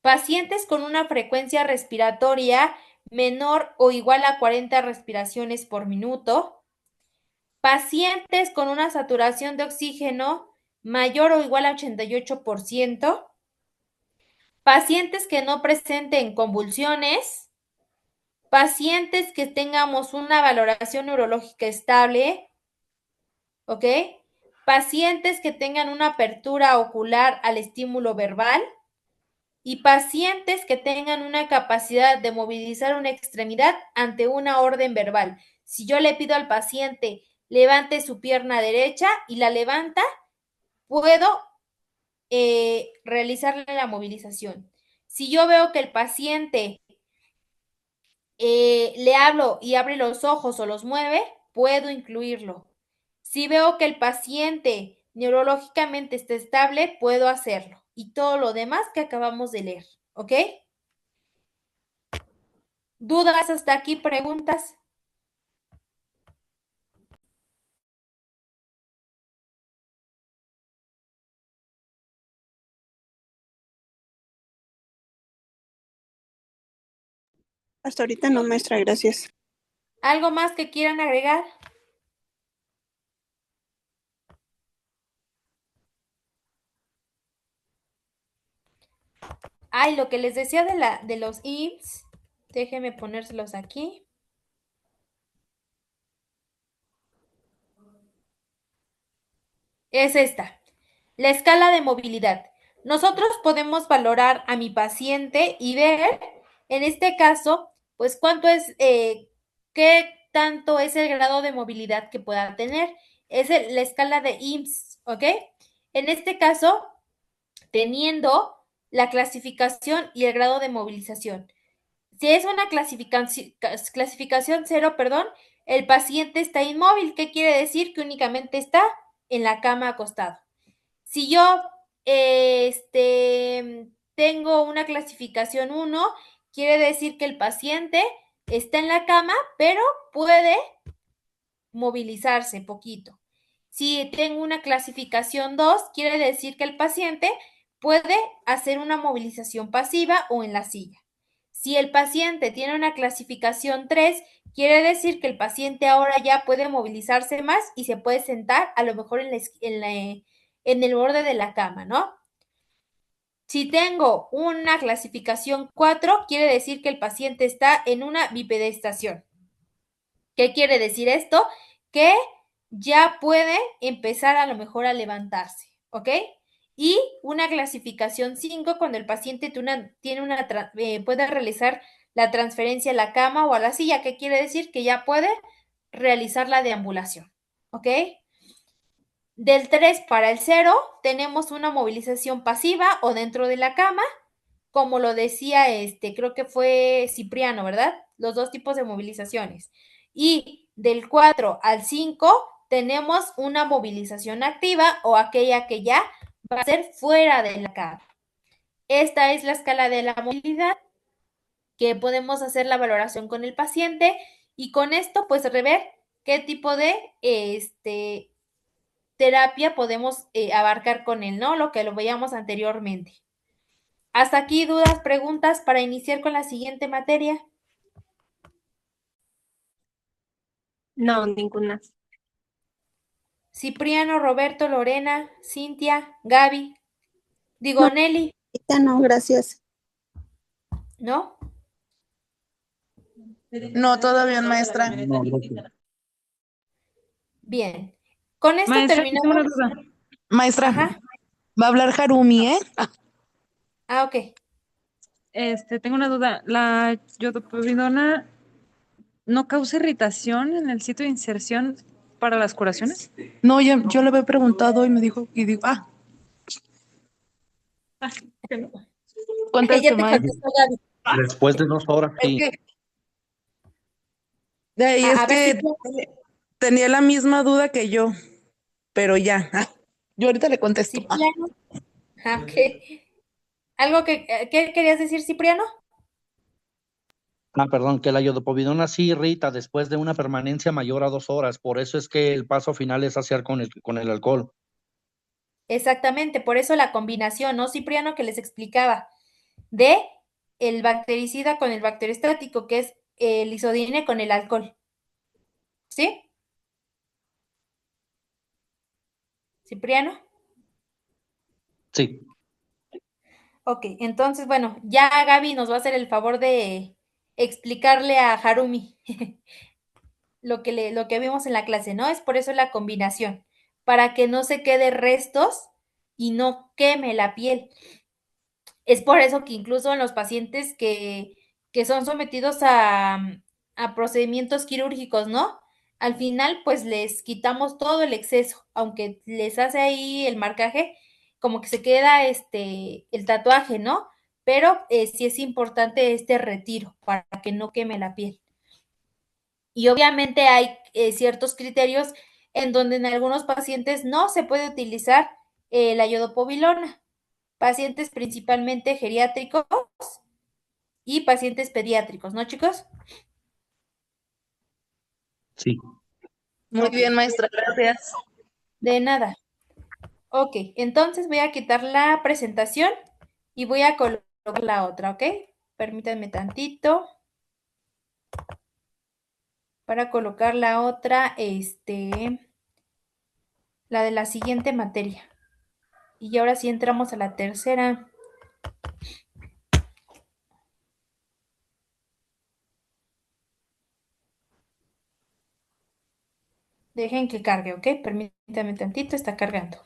pacientes con una frecuencia respiratoria menor o igual a 40 respiraciones por minuto, pacientes con una saturación de oxígeno mayor o igual a 88%, pacientes que no presenten convulsiones, pacientes que tengamos una valoración neurológica estable, ¿ok? Pacientes que tengan una apertura ocular al estímulo verbal y pacientes que tengan una capacidad de movilizar una extremidad ante una orden verbal. Si yo le pido al paciente levante su pierna derecha y la levanta, puedo realizarle la movilización. Si yo veo que el paciente le hablo y abre los ojos o los mueve, puedo incluirlo. Si veo que el paciente neurológicamente está estable, puedo hacerlo. Y todo lo demás que acabamos de leer, ¿ok? ¿Dudas hasta aquí? ¿Preguntas? Hasta ahorita no, maestra, gracias. ¿Algo más que quieran agregar? Ay, lo que les decía de los IMSS, déjenme ponérselos aquí. Es esta, la escala de movilidad. Nosotros podemos valorar a mi paciente y ver, en este caso, pues cuánto es, qué tanto es el grado de movilidad que pueda tener. Es la escala de IMSS, ¿ok? En este caso, teniendo la clasificación y el grado de movilización. Si es una clasificación 0, perdón, el paciente está inmóvil. ¿Qué quiere decir? Que únicamente está en la cama acostado. Si yo tengo una clasificación 1, quiere decir que el paciente está en la cama, pero puede movilizarse poquito. Si tengo una clasificación 2, quiere decir que el paciente puede hacer una movilización pasiva o en la silla. Si el paciente tiene una clasificación 3, quiere decir que el paciente ahora ya puede movilizarse más y se puede sentar a lo mejor en el borde de la cama, ¿no? Si tengo una clasificación 4, quiere decir que el paciente está en una bipedestación. ¿Qué quiere decir esto? Que ya puede empezar a lo mejor a levantarse, ¿ok? Y una clasificación 5, cuando el paciente puede realizar la transferencia a la cama o a la silla, ¿qué quiere decir? Que ya puede realizar la deambulación, ¿ok? Del 3 para el 0 tenemos una movilización pasiva o dentro de la cama, como lo decía creo que fue Cipriano, ¿verdad? Los dos tipos de movilizaciones. Y del 4 al 5 tenemos una movilización activa o aquella que ya va a ser fuera de la cama. Esta es la escala de la movilidad, que podemos hacer la valoración con el paciente y con esto pues rever qué tipo de terapia podemos abarcar con él, ¿no? Lo que lo veíamos anteriormente. Hasta aquí, dudas, preguntas para iniciar con la siguiente materia. No, ninguna. Cipriano, Roberto, Lorena, Cintia, Gaby. No, Nelly, ahorita no, gracias. ¿no? No, todavía, maestra. No, gracias. Bien. Con esto Maestra, aquí tengo una terminamos. duda. Maestra, Ajá. va a hablar Harumi, ¿eh? Ah, ok. Tengo una duda. ¿La iodopovidona no causa irritación en el sitio de inserción para las curaciones? No, yo le había preguntado y me dijo, y digo, Ya conteste, te maestra. contestó Gaby. Después de 2 horas, Es sí. que, de ahí es A ver, que Cipriano. tenía la misma duda que yo, pero ya. Yo ahorita le contesto. Cipriano. Ah, ok. ¿Algo qué querías decir, Cipriano? Perdón, que la iodopovidona sí irrita después de una permanencia mayor a 2 horas. Por eso es que el paso final es saciar con el alcohol. Exactamente, por eso la combinación, ¿no, Cipriano, que les explicaba, de el bactericida con el bacteriostático, que es el isodine con el alcohol. ¿Sí? Cipriano. Sí. Ok, entonces, bueno, ya Gaby nos va a hacer el favor de explicarle a Harumi lo que vimos en la clase, ¿no? Es por eso la combinación. para que no se quede restos y no queme la piel. Es por eso que incluso en los pacientes que son sometidos a procedimientos quirúrgicos, ¿no? Al final, pues les quitamos todo el exceso, aunque les hace ahí el marcaje, como que se queda el tatuaje, ¿no? Pero sí es importante este retiro para que no queme la piel. Y obviamente hay ciertos criterios en donde en algunos pacientes no se puede utilizar la iodopovilona. Pacientes principalmente geriátricos y pacientes pediátricos, ¿no, chicos? Sí. Muy Ok, bien, maestra, gracias. de nada. Ok, entonces voy a quitar la presentación y voy a colocar la otra, ¿ok? Permítanme tantito para colocar la otra, la de la siguiente materia. Y ahora sí entramos a la tercera. Dejen que cargue, ¿ok? Permítanme tantito, está cargando.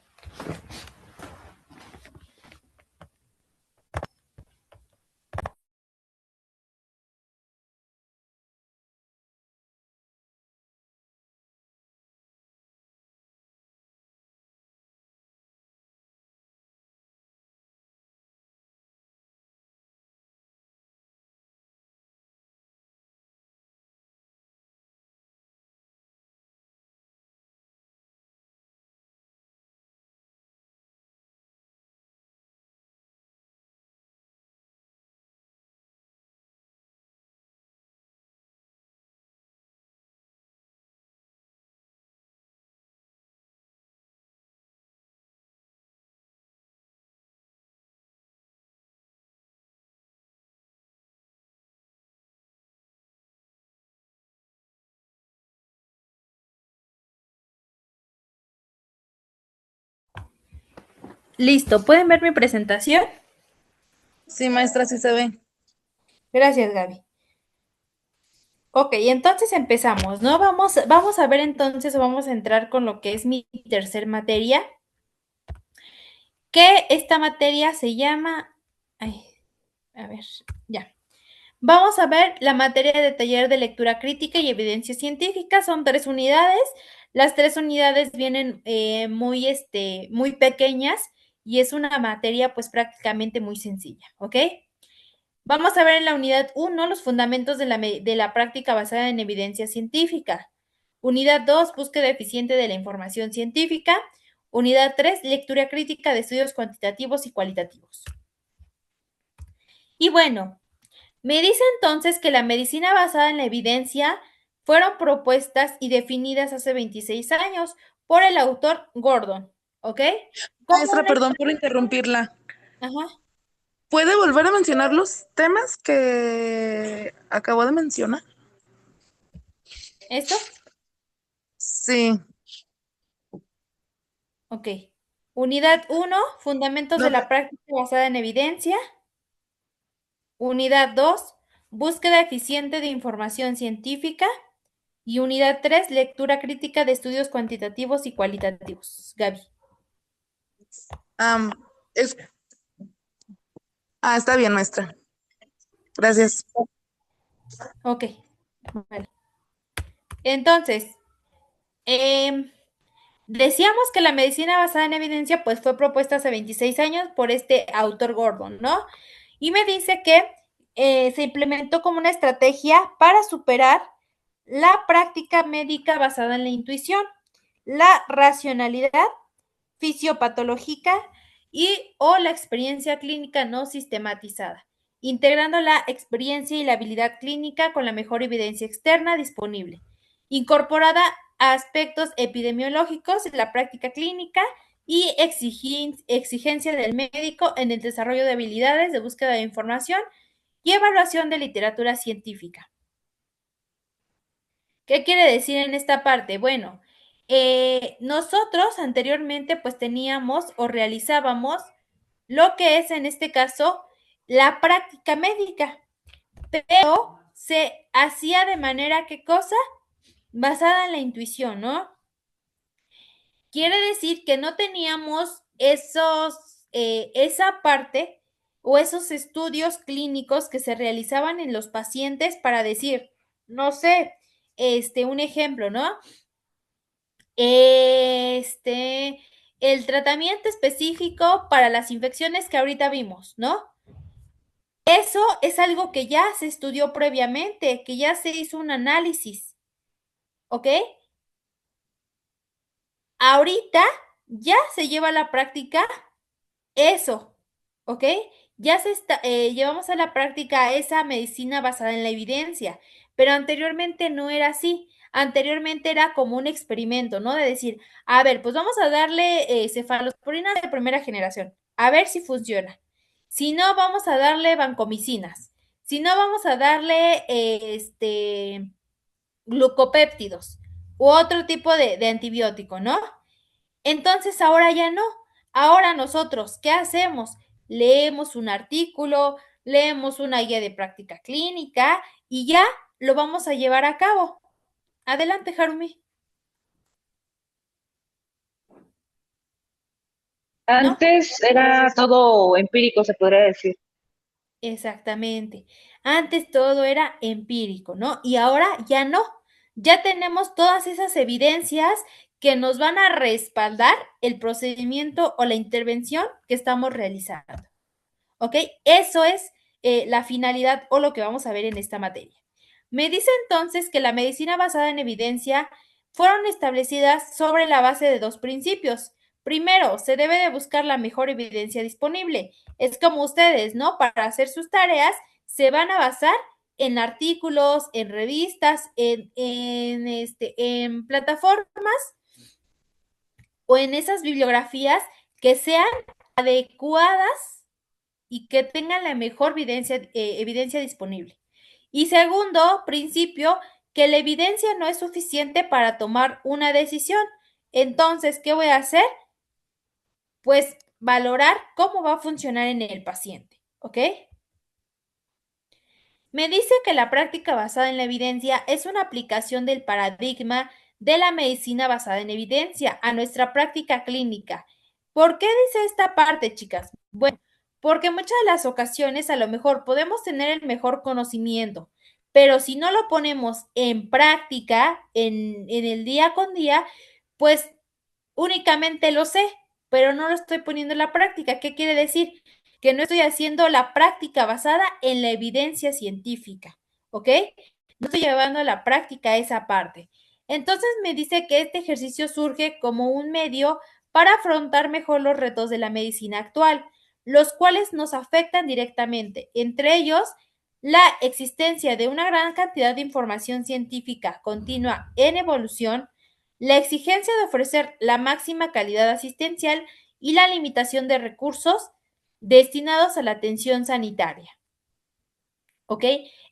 Listo, ¿pueden ver mi presentación? Sí, maestra, sí se ve. Gracias, Gaby. Ok, entonces empezamos, ¿no? Vamos a ver entonces, o vamos a entrar con lo que es mi tercer materia, que esta materia se llama, ay, a ver, ya. Vamos a ver la materia de taller de lectura crítica y evidencia científica, son 3 unidades, las 3 unidades vienen muy pequeñas y es una materia pues prácticamente muy sencilla, ¿ok? Vamos a ver en la unidad 1 los fundamentos de la práctica basada en evidencia científica. Unidad 2, búsqueda eficiente de la información científica. Unidad 3, lectura crítica de estudios cuantitativos y cualitativos. Y bueno, me dice entonces que la medicina basada en la evidencia fueron propuestas y definidas hace 26 años por el autor Gordon, ¿ok? Maestra, perdón por interrumpirla. Ajá. ¿Puede volver a mencionar los temas que acabó de mencionar? ¿Estos? Sí. Ok. Unidad 1, fundamentos de No, la práctica basada en evidencia. Unidad 2, búsqueda eficiente de información científica. Y unidad 3, lectura crítica de estudios cuantitativos y cualitativos. Gaby. am, es... está bien, maestra. Gracias. Ok. Vale. Entonces, decíamos que la medicina basada en evidencia pues fue propuesta hace 26 años por este autor Gordon, ¿no? Y me dice que se implementó como una estrategia para superar la práctica médica basada en la intuición, la racionalidad fisiopatológica y o la experiencia clínica no sistematizada, integrando la experiencia y la habilidad clínica con la mejor evidencia externa disponible, incorporada a aspectos epidemiológicos en la práctica clínica y exigencia del médico en el desarrollo de habilidades de búsqueda de información y evaluación de literatura científica. ¿Qué quiere decir en esta parte? Bueno, nosotros anteriormente pues teníamos o realizábamos lo que es en este caso la práctica médica, pero se hacía de manera, ¿qué cosa? Basada en la intuición, ¿no? quiere decir que no teníamos esa parte o esos estudios clínicos que se realizaban en los pacientes para decir, no sé, un ejemplo, ¿no? El tratamiento específico para las infecciones que ahorita vimos, ¿no? Eso es algo que ya se estudió previamente, que ya se hizo un análisis, ¿ok? Ahorita ya se lleva a la práctica eso, ¿ok? Llevamos a la práctica esa medicina basada en la evidencia, pero anteriormente no era así. Anteriormente era como un experimento, ¿no? De decir, a ver, pues vamos a darle cefalosporina de primera generación, a ver si funciona. Si no, vamos a darle vancomicinas. Si no, vamos a darle glucopéptidos u otro tipo de antibiótico, ¿no? Entonces ahora ya no. Ahora nosotros, ¿qué hacemos? Leemos un artículo, leemos una guía de práctica clínica y ya lo vamos a llevar a cabo. Adelante, Harumi. ¿No? Antes era todo empírico, se podría decir. Exactamente. Antes todo era empírico, ¿no? Y ahora ya no. Ya tenemos todas esas evidencias que nos van a respaldar el procedimiento o la intervención que estamos realizando. ¿Ok? Eso es la finalidad o lo que vamos a ver en esta materia. Me dice entonces que la medicina basada en evidencia fueron establecidas sobre la base de dos principios. Primero, se debe de buscar la mejor evidencia disponible. Es como ustedes, ¿no? Para hacer sus tareas se van a basar en artículos, en revistas, en plataformas o en esas bibliografías que sean adecuadas y que tengan la mejor evidencia disponible. Y segundo principio, que la evidencia no es suficiente para tomar una decisión. Entonces, ¿qué voy a hacer? Pues valorar cómo va a funcionar en el paciente, ¿ok? Me dice que la práctica basada en la evidencia es una aplicación del paradigma de la medicina basada en evidencia a nuestra práctica clínica. ¿Por qué dice esta parte, chicas? Bueno, porque en muchas de las ocasiones a lo mejor podemos tener el mejor conocimiento, pero si no lo ponemos en práctica en el día con día, pues únicamente lo sé, pero no lo estoy poniendo en la práctica. ¿Qué quiere decir? Que no estoy haciendo la práctica basada en la evidencia científica, ¿ok? No estoy llevando a la práctica esa parte. Entonces me dice que este ejercicio surge como un medio para afrontar mejor los retos de la medicina actual, los cuales nos afectan directamente, entre ellos la existencia de una gran cantidad de información científica continua en evolución, la exigencia de ofrecer la máxima calidad asistencial y la limitación de recursos destinados a la atención sanitaria. ¿Ok?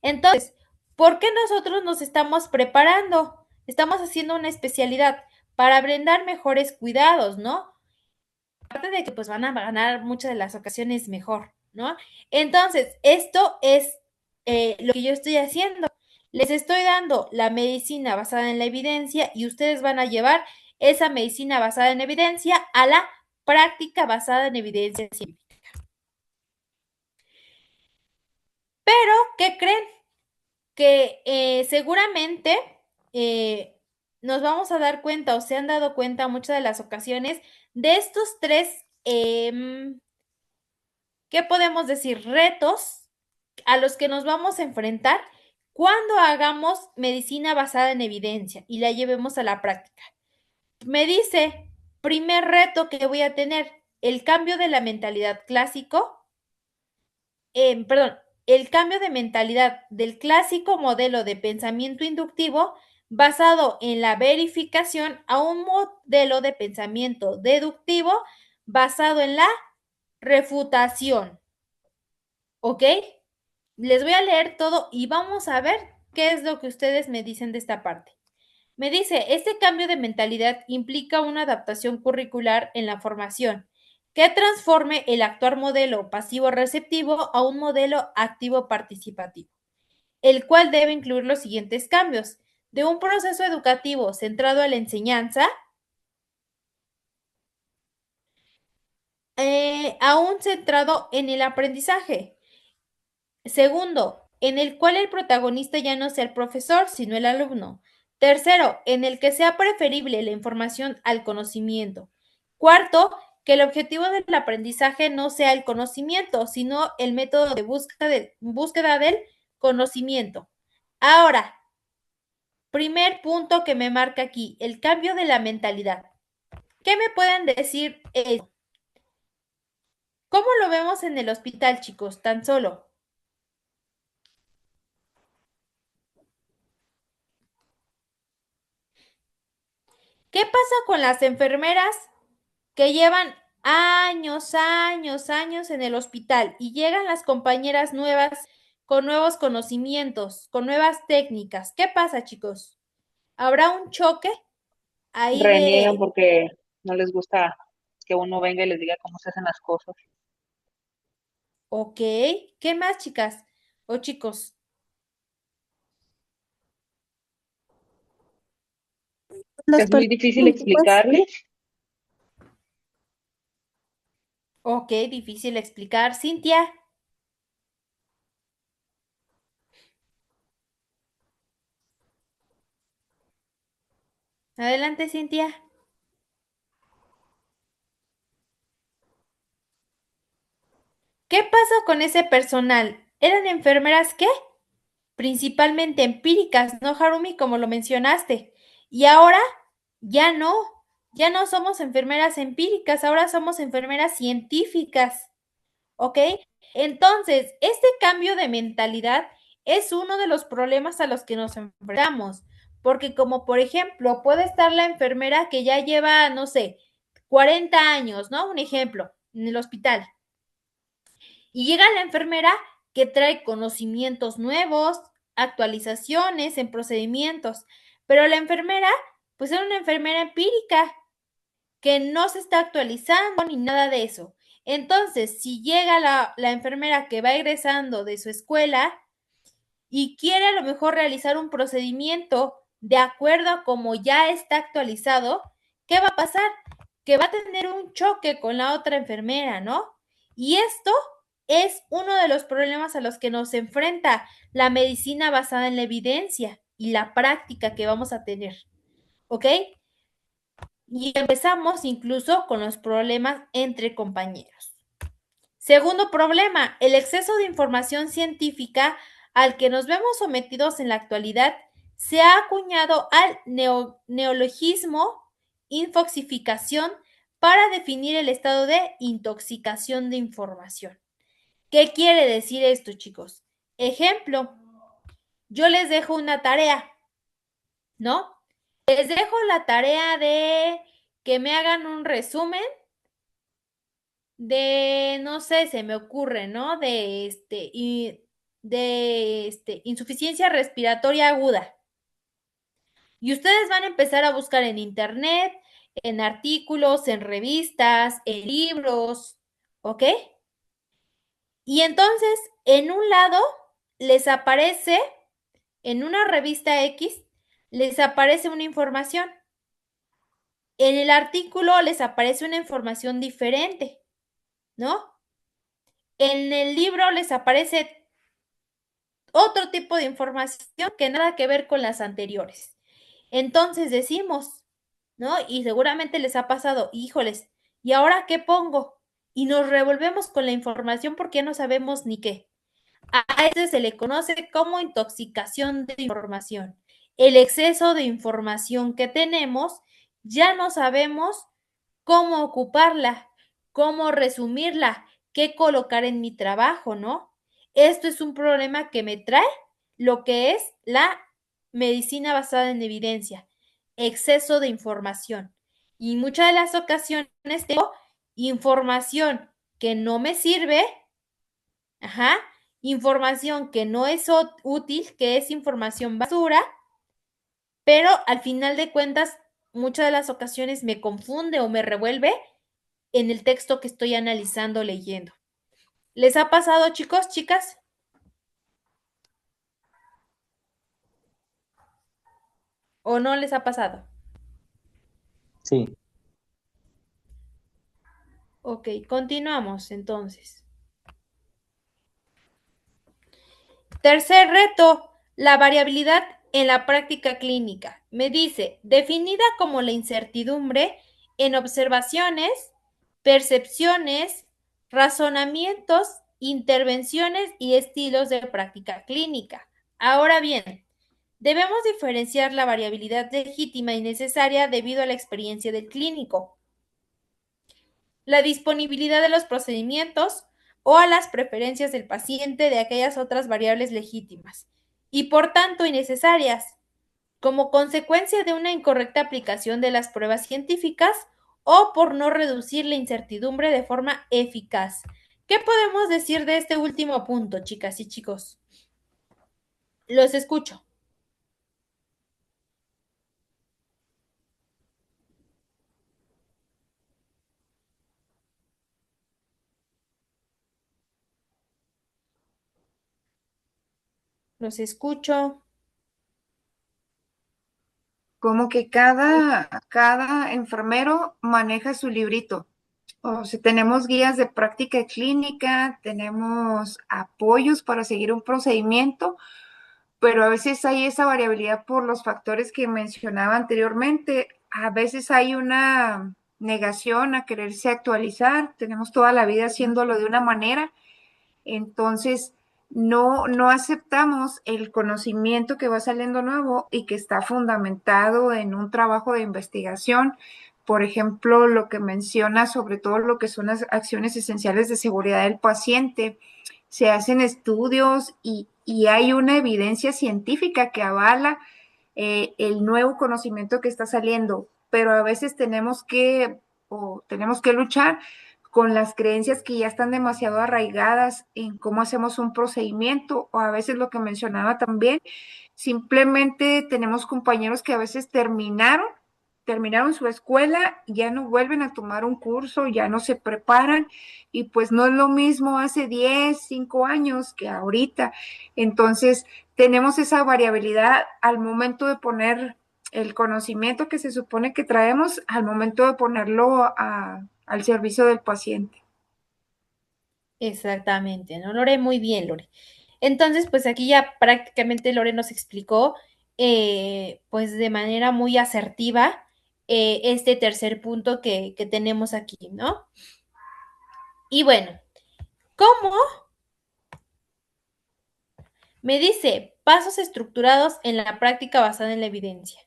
Entonces, ¿por qué nosotros nos estamos preparando? Estamos haciendo una especialidad para brindar mejores cuidados, ¿no? Aparte de que pues van a ganar muchas de las ocasiones mejor, ¿no? Entonces, esto es lo que yo estoy haciendo. Les estoy dando la medicina basada en la evidencia y ustedes van a llevar esa medicina basada en evidencia a la práctica basada en evidencia científica. Pero, ¿qué creen? Que seguramente nos vamos a dar cuenta o se han dado cuenta muchas de las ocasiones de estos tres, ¿qué podemos decir? Retos a los que nos vamos a enfrentar cuando hagamos medicina basada en evidencia y la llevemos a la práctica. Me dice, primer reto que voy a tener, el cambio de la mentalidad el cambio de mentalidad del clásico modelo de pensamiento inductivo basado en la verificación a un modelo de pensamiento deductivo basado en la refutación. ¿Ok? Les voy a leer todo y vamos a ver qué es lo que ustedes me dicen de esta parte. Me dice, este cambio de mentalidad implica una adaptación curricular en la formación que transforme el actual modelo pasivo-receptivo a un modelo activo-participativo, el cual debe incluir los siguientes cambios: de un proceso educativo centrado en la enseñanza, aún centrado en el aprendizaje. Segundo, en el cual el protagonista ya no sea el profesor, sino el alumno. Tercero, en el que sea preferible la información al conocimiento. Cuarto, que el objetivo del aprendizaje no sea el conocimiento, sino el método de búsqueda del conocimiento. Ahora, primer punto que me marca aquí, el cambio de la mentalidad. ¿Qué me pueden decir? ¿Cómo lo vemos en el hospital, chicos? Tan solo. ¿Qué pasa con las enfermeras que llevan años, años, años en el hospital y llegan las compañeras nuevas con nuevos conocimientos, con nuevas técnicas? ¿Qué pasa, chicos? ¿Habrá un choque ahí Reniegan de, porque no les gusta que uno venga y les diga cómo se hacen las cosas. ok, ¿qué más, chicas o chicos? Las Es muy personas difícil antiguas, explicarles. Ok, difícil explicar. Cintia, adelante, Cintia. ¿Qué pasa con ese personal? ¿Eran enfermeras qué? Principalmente empíricas, ¿no, Harumi? Como lo mencionaste. Y ahora ya no somos enfermeras empíricas, ahora somos enfermeras científicas, ¿ok? Entonces, este cambio de mentalidad es uno de los problemas a los que nos enfrentamos, porque como por ejemplo, puede estar la enfermera que ya lleva, no sé, 40 años, ¿no? Un ejemplo, en el hospital. Y llega la enfermera que trae conocimientos nuevos, actualizaciones en procedimientos, pero la enfermera, pues era una enfermera empírica que no se está actualizando ni nada de eso. Entonces, si llega la enfermera que va egresando de su escuela y quiere a lo mejor realizar un procedimiento de acuerdo a como ya está actualizado, ¿qué va a pasar? Que va a tener un choque con la otra enfermera, ¿no? Y esto es uno de los problemas a los que nos enfrenta la medicina basada en la evidencia y la práctica que vamos a tener, ¿ok? Y empezamos incluso con los problemas entre compañeros. Segundo problema, el exceso de información científica al que nos vemos sometidos en la actualidad se ha acuñado al neologismo infoxificación para definir el estado de intoxicación de información. ¿Qué quiere decir esto, chicos? Ejemplo, yo les dejo una tarea, ¿no? Les dejo la tarea de que me hagan un resumen de, no sé, se me ocurre, ¿no? De insuficiencia respiratoria aguda. Y ustedes van a empezar a buscar en internet, en artículos, en revistas, en libros, ¿ok? Y entonces, en un lado, les aparece, en una revista X, les aparece una información. En el artículo les aparece una información diferente, ¿no? En el libro les aparece otro tipo de información que nada que ver con las anteriores. Entonces decimos, ¿no? Y seguramente les ha pasado, híjoles, ¿y ahora qué pongo? Y nos revolvemos con la información porque no sabemos ni qué. A eso se le conoce como intoxicación de información. El exceso de información que tenemos, ya no sabemos cómo ocuparla, cómo resumirla, qué colocar en mi trabajo, ¿no? Esto es un problema que me trae lo que es la medicina basada en evidencia, exceso de información. Y muchas de las ocasiones tengo información que no me sirve, ajá, información que no es útil, que es información basura, pero al final de cuentas, muchas de las ocasiones me confunde o me revuelve en el texto que estoy analizando, leyendo. ¿Les ha pasado, chicos, chicas? ¿O no les ha pasado? Sí. Ok, continuamos entonces. Tercer reto, la variabilidad en la práctica clínica. Me dice, definida como la incertidumbre en observaciones, percepciones, razonamientos, intervenciones y estilos de práctica clínica. Ahora bien, debemos diferenciar la variabilidad legítima y necesaria debido a la experiencia del clínico, la disponibilidad de los procedimientos o a las preferencias del paciente de aquellas otras variables legítimas y por tanto innecesarias, como consecuencia de una incorrecta aplicación de las pruebas científicas o por no reducir la incertidumbre de forma eficaz. ¿Qué podemos decir de este último punto, chicas y chicos? Los escucho. Los escucho. Como que cada enfermero maneja su librito. O sea, tenemos guías de práctica clínica, tenemos apoyos para seguir un procedimiento, pero a veces hay esa variabilidad por los factores que mencionaba anteriormente. A veces hay una negación a quererse actualizar. Tenemos toda la vida haciéndolo de una manera. Entonces, no aceptamos el conocimiento que va saliendo nuevo y que está fundamentado en un trabajo de investigación. Por ejemplo, lo que menciona sobre todo lo que son las acciones esenciales de seguridad del paciente. Se hacen estudios y hay una evidencia científica que avala el nuevo conocimiento que está saliendo, pero a veces tenemos que luchar con las creencias que ya están demasiado arraigadas en cómo hacemos un procedimiento, o a veces lo que mencionaba también, simplemente tenemos compañeros que a veces terminaron su escuela, ya no vuelven a tomar un curso, ya no se preparan, y pues no es lo mismo hace 10, 5 años que ahorita. Entonces, tenemos esa variabilidad al momento de poner el conocimiento que se supone que traemos, al momento de ponerlo al servicio del paciente. Exactamente, ¿no, Lore? Muy bien, Lore. Entonces, pues aquí ya prácticamente Lore nos explicó, pues de manera muy asertiva, este tercer punto que tenemos aquí, ¿no? Y bueno, ¿cómo? Me dice, pasos estructurados en la práctica basada en la evidencia.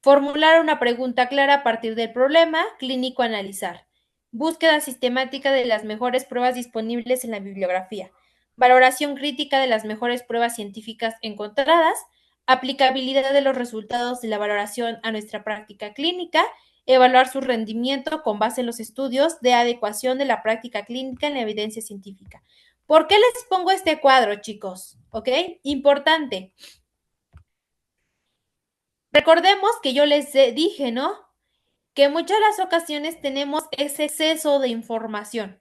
Formular una pregunta clara a partir del problema, clínico analizar. Búsqueda sistemática de las mejores pruebas disponibles en la bibliografía. Valoración crítica de las mejores pruebas científicas encontradas. Aplicabilidad de los resultados de la valoración a nuestra práctica clínica. Evaluar su rendimiento con base en los estudios de adecuación de la práctica clínica en la evidencia científica. ¿Por qué les pongo este cuadro, chicos? ¿Ok? Importante. Recordemos que yo les dije, ¿no? Que en muchas de las ocasiones tenemos ese exceso de información.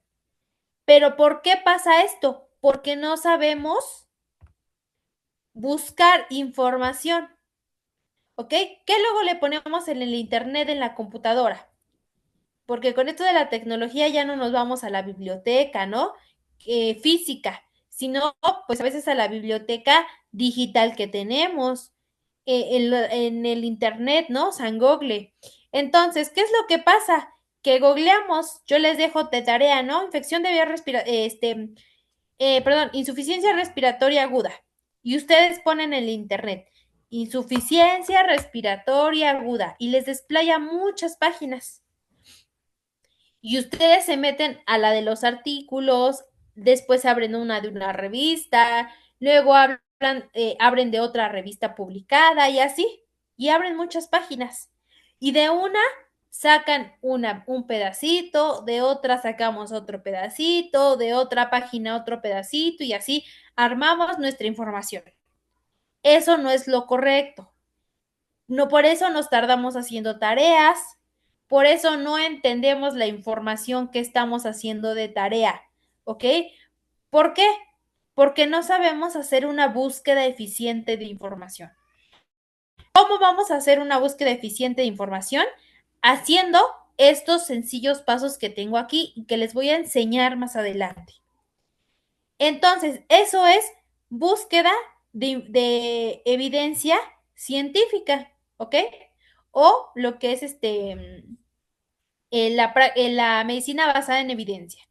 Pero ¿por qué pasa esto? Porque no sabemos buscar información. ¿Ok? ¿Qué luego le ponemos en el internet, en la computadora? Porque con esto de la tecnología ya no nos vamos a la biblioteca, ¿no? Física, sino pues a veces a la biblioteca digital que tenemos, en el internet, ¿no? San Google. Entonces, ¿qué es lo que pasa? Que googleamos, yo les dejo de tarea, ¿no? Infección de vía respiratoria, insuficiencia respiratoria aguda. Y ustedes ponen en el internet, insuficiencia respiratoria aguda, y les desplaya muchas páginas. Y ustedes se meten a la de los artículos, después abren una de una revista, luego abren de otra revista publicada y así, y abren muchas páginas. Y de una sacan un pedacito, de otra sacamos otro pedacito, de otra página otro pedacito y así armamos nuestra información. Eso no es lo correcto. No, por eso nos tardamos haciendo tareas, por eso no entendemos la información que estamos haciendo de tarea, ¿ok? ¿Por qué? Porque no sabemos hacer una búsqueda eficiente de información. ¿Cómo vamos a hacer una búsqueda eficiente de información? Haciendo estos sencillos pasos que tengo aquí y que les voy a enseñar más adelante. Entonces, eso es búsqueda de evidencia científica, ¿ok? O lo que es la medicina basada en evidencia.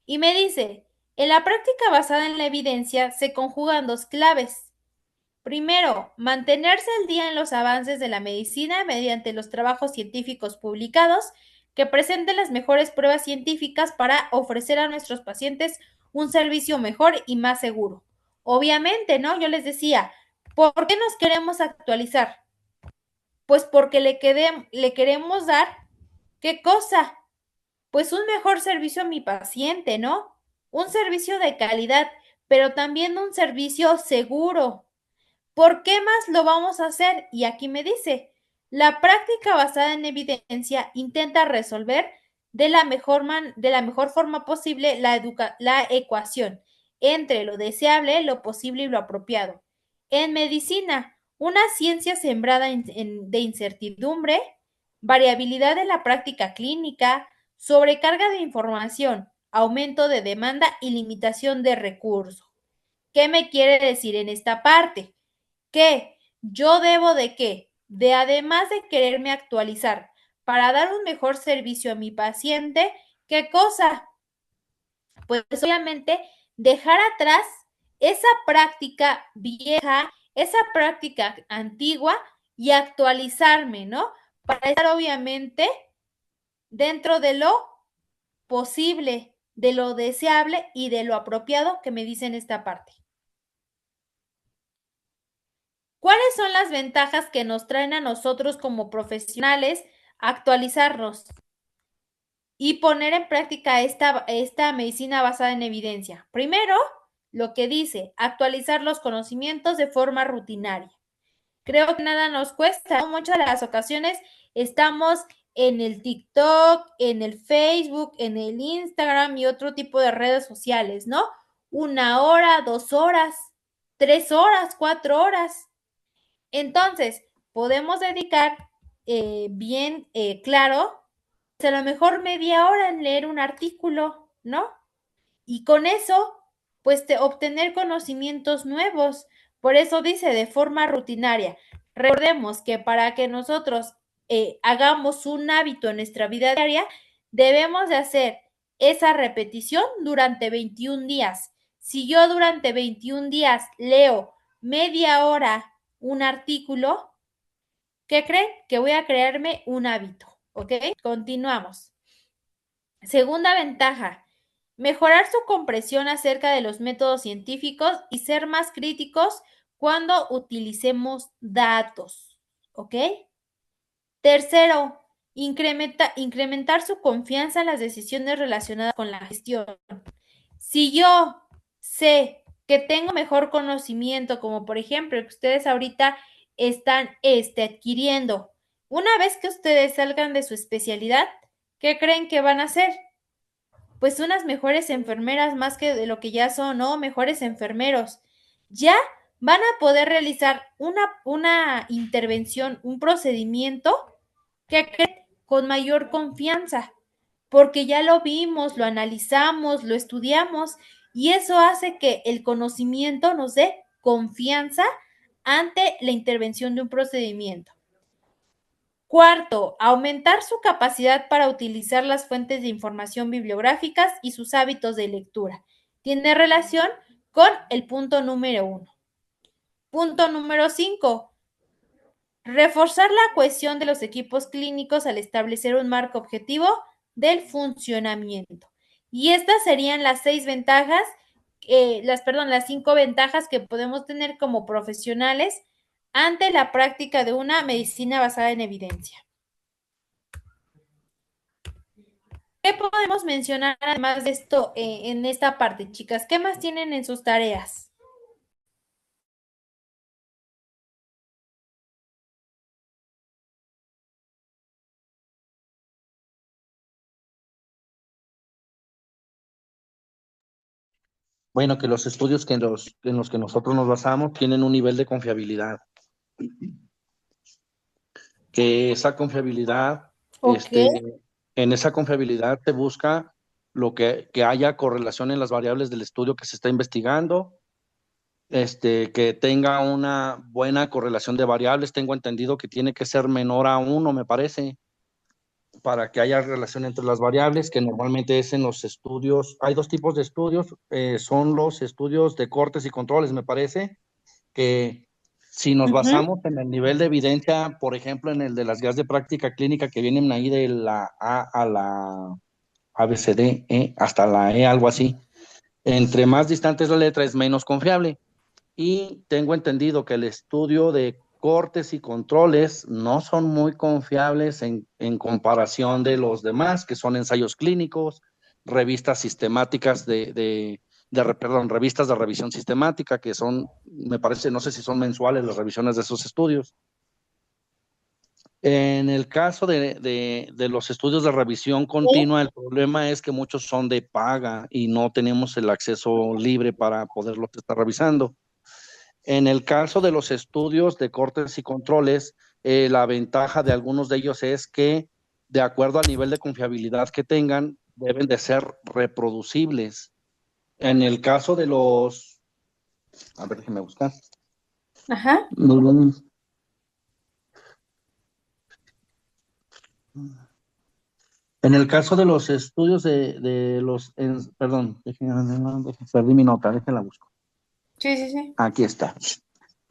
Y me dice, en la práctica basada en la evidencia se conjugan dos claves. Primero, mantenerse al día en los avances de la medicina mediante los trabajos científicos publicados que presenten las mejores pruebas científicas para ofrecer a nuestros pacientes un servicio mejor y más seguro. Obviamente, ¿no? Yo les decía, ¿por qué nos queremos actualizar? Pues porque le queremos dar, ¿qué cosa? Pues un mejor servicio a mi paciente, ¿no? Un servicio de calidad, pero también un servicio seguro. ¿Por qué más lo vamos a hacer? Y aquí me dice, la práctica basada en evidencia intenta resolver de la mejor forma posible la ecuación entre lo deseable, lo posible y lo apropiado. En medicina, una ciencia sembrada de incertidumbre, variabilidad de la práctica clínica, sobrecarga de información, aumento de demanda y limitación de recursos. ¿Qué me quiere decir en esta parte? Que yo debo de qué? De además de quererme actualizar para dar un mejor servicio a mi paciente, ¿qué cosa? Pues obviamente dejar atrás esa práctica vieja, esa práctica antigua y actualizarme, ¿no? Para estar obviamente dentro de lo posible, de lo deseable y de lo apropiado que me dice en esta parte. ¿Cuáles son las ventajas que nos traen a nosotros como profesionales actualizarnos y poner en práctica esta medicina basada en evidencia? Primero, lo que dice, actualizar los conocimientos de forma rutinaria. Creo que nada nos cuesta, ¿no? Muchas de las ocasiones estamos en el TikTok, en el Facebook, en el Instagram y otro tipo de redes sociales, ¿no? 1 hora, 2 horas, 3 horas, 4 horas. Entonces, podemos dedicar bien claro, pues a lo mejor media hora en leer un artículo, ¿no? Y con eso, pues obtener conocimientos nuevos. Por eso dice de forma rutinaria. Recordemos que para que nosotros hagamos un hábito en nuestra vida diaria, debemos de hacer esa repetición durante 21 días. Si yo durante 21 días leo media hora un artículo, ¿qué creen? Que voy a crearme un hábito, ¿ok? Continuamos. Segunda ventaja, mejorar su comprensión acerca de los métodos científicos y ser más críticos cuando utilicemos datos, ¿ok? Tercero, incrementar su confianza en las decisiones relacionadas con la gestión. Si yo sé que tengo mejor conocimiento, como por ejemplo que ustedes ahorita están adquiriendo, una vez que ustedes salgan de su especialidad, ¿qué creen que van a hacer? Pues unas mejores enfermeras más que de lo que ya son, ¿no? Mejores enfermeros. Ya van a poder realizar una intervención, un procedimiento que con mayor confianza, porque ya lo vimos, lo analizamos, lo estudiamos y eso hace que el conocimiento nos dé confianza ante la intervención de un procedimiento. Cuarto, aumentar su capacidad para utilizar las fuentes de información bibliográficas y sus hábitos de lectura. Tiene relación con el punto número 1. Punto número 5. Reforzar la cohesión de los equipos clínicos al establecer un marco objetivo del funcionamiento. Y estas serían las 6 ventajas, las 5 ventajas que podemos tener como profesionales ante la práctica de una medicina basada en evidencia. ¿Qué podemos mencionar además de esto en esta parte, chicas? ¿Qué más tienen en sus tareas? Bueno, que los estudios en los que nosotros nos basamos tienen un nivel de confiabilidad. Que esa confiabilidad Ok. En esa confiabilidad se busca que haya correlación en las variables del estudio que se está investigando, que tenga una buena correlación de variables. Tengo entendido que tiene que ser menor a 1, me parece, para que haya relación entre las variables, que normalmente es en los estudios. Hay dos tipos de estudios, son los estudios de cortes y controles, me parece, que si nos basamos en el nivel de evidencia, por ejemplo, en el de las guías de práctica clínica que vienen ahí de la A a la ABCD, hasta la E, algo así, entre más distante es la letra, es menos confiable. Y tengo entendido que el estudio de cortes y controles no son muy confiables en comparación de los demás, que son ensayos clínicos, revistas sistemáticas revistas de revisión sistemática, que son, me parece, no sé si son mensuales las revisiones de esos estudios. En el caso de los estudios de revisión continua, el problema es que muchos son de paga y no tenemos el acceso libre para poderlos estar revisando. En el caso de los estudios de cortes y controles, la ventaja de algunos de ellos es que, de acuerdo al nivel de confiabilidad que tengan, deben de ser reproducibles. En el caso de los... A ver, déjenme buscar. Ajá. En el caso de los estudios perdón, perdí mi nota, déjenla busco. Sí. Aquí está.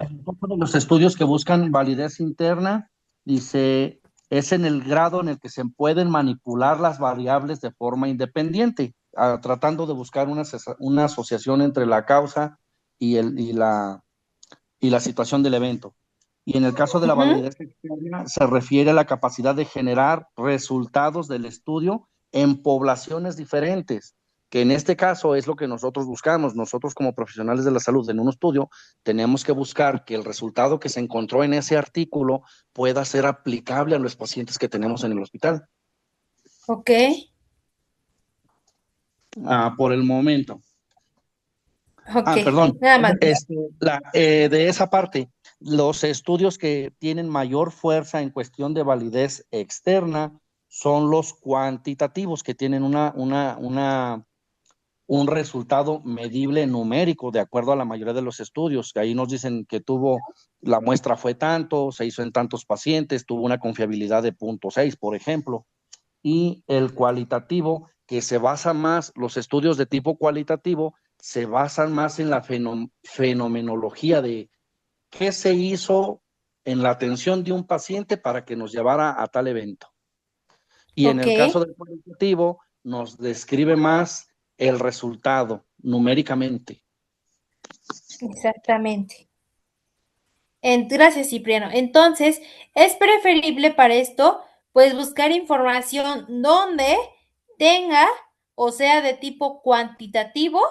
En los estudios que buscan validez interna, dice, es en el grado en el que se pueden manipular las variables de forma independiente, tratando de buscar una asociación entre la causa y la situación del evento. Y en el caso de la validez externa, se refiere a la capacidad de generar resultados del estudio en poblaciones diferentes, que en este caso es lo que nosotros buscamos. Nosotros como profesionales de la salud en un estudio tenemos que buscar que el resultado que se encontró en ese artículo pueda ser aplicable a los pacientes que tenemos en el hospital. Ok. Por el momento. Ok, perdón. nada más. De esa parte, los estudios que tienen mayor fuerza en cuestión de validez externa son los cuantitativos, que tienen un resultado medible numérico de acuerdo a la mayoría de los estudios. Ahí nos dicen que la muestra fue tanto, se hizo en tantos pacientes, tuvo una confiabilidad de 0.6, por ejemplo. Y el cualitativo, que se basa más, los estudios de tipo cualitativo se basan más en la fenomenología de qué se hizo en la atención de un paciente para que nos llevara a tal evento. Y en el caso del cualitativo, nos describe más el resultado numéricamente. Exactamente. Gracias, Cipriano. Entonces, es preferible para esto, pues buscar información donde tenga o sea de tipo cuantitativo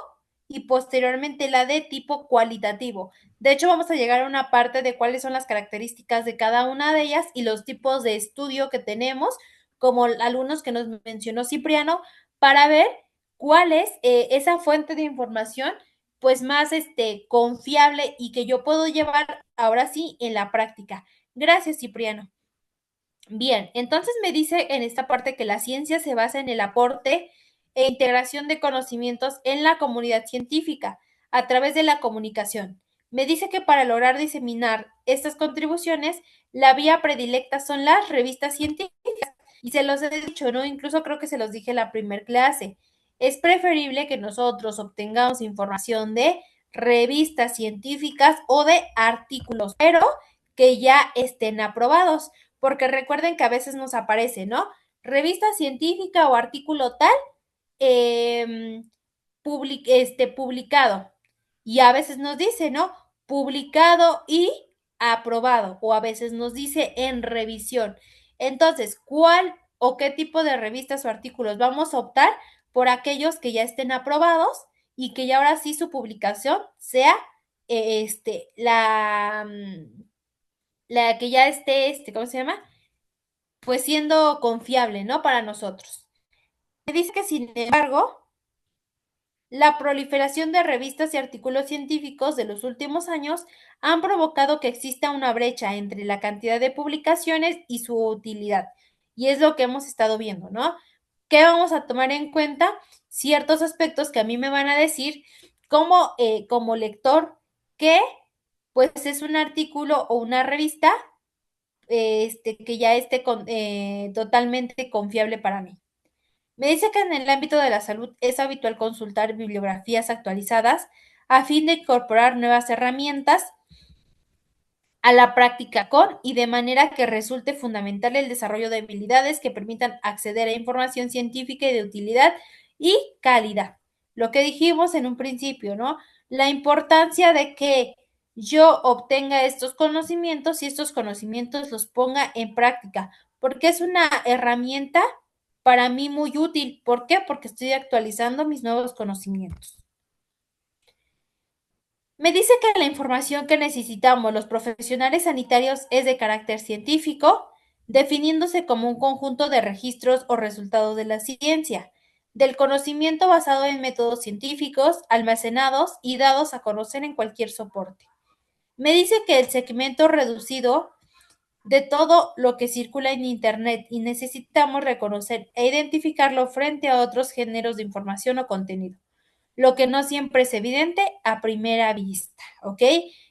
y posteriormente la de tipo cualitativo. De hecho, vamos a llegar a una parte de cuáles son las características de cada una de ellas y los tipos de estudio que tenemos, como algunos que nos mencionó Cipriano, para ver cuál es esa fuente de información pues más confiable y que yo puedo llevar ahora sí en la práctica. Gracias, Cipriano. Bien, entonces me dice en esta parte que la ciencia se basa en el aporte e integración de conocimientos en la comunidad científica a través de la comunicación. Me dice que para lograr diseminar estas contribuciones, la vía predilecta son las revistas científicas. Y se los he dicho, ¿no? Incluso creo que se los dije en la primer clase. Es preferible que nosotros obtengamos información de revistas científicas o de artículos, pero que ya estén aprobados, porque recuerden que a veces nos aparece, ¿no? Revista científica o artículo tal, publicado. Y a veces nos dice, ¿no? Publicado y aprobado, o a veces nos dice en revisión. Entonces, ¿cuál o qué tipo de revistas o artículos vamos a optar? Por aquellos que ya estén aprobados y que ya ahora sí su publicación sea la que ya esté, ¿cómo se llama? Pues siendo confiable, ¿no? Para nosotros. Me dice que, sin embargo, la proliferación de revistas y artículos científicos de los últimos años han provocado que exista una brecha entre la cantidad de publicaciones y su utilidad. Y es lo que hemos estado viendo, ¿no? ¿Qué vamos a tomar en cuenta? Ciertos aspectos que a mí me van a decir como, como lector que pues es un artículo o una revista que ya esté totalmente confiable para mí. Me dice que en el ámbito de la salud es habitual consultar bibliografías actualizadas a fin de incorporar nuevas herramientas a la práctica con y de manera que resulte fundamental el desarrollo de habilidades que permitan acceder a información científica y de utilidad y calidad. Lo que dijimos en un principio, ¿no? La importancia de que yo obtenga estos conocimientos y estos conocimientos los ponga en práctica, porque es una herramienta para mí muy útil. ¿Por qué? Porque estoy actualizando mis nuevos conocimientos. Me dice que la información que necesitamos los profesionales sanitarios es de carácter científico, definiéndose como un conjunto de registros o resultados de la ciencia, del conocimiento basado en métodos científicos, almacenados y dados a conocer en cualquier soporte. Me dice que el segmento reducido de todo lo que circula en Internet y necesitamos reconocer e identificarlo frente a otros géneros de información o contenido, lo que no siempre es evidente a primera vista, ¿ok?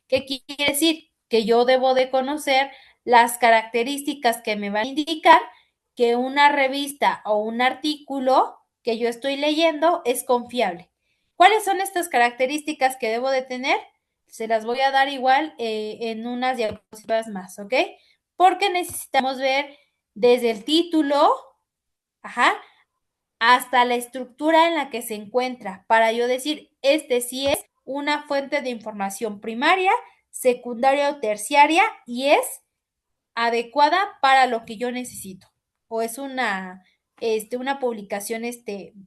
¿Qué quiere decir? Que yo debo de conocer las características que me van a indicar que una revista o un artículo que yo estoy leyendo es confiable. ¿Cuáles son estas características que debo de tener? Se las voy a dar igual en unas diapositivas más, ¿ok? Porque necesitamos ver desde el título, ajá, hasta la estructura en la que se encuentra, para yo decir, este sí es una fuente de información primaria, secundaria o terciaria y es adecuada para lo que yo necesito. O es una publicación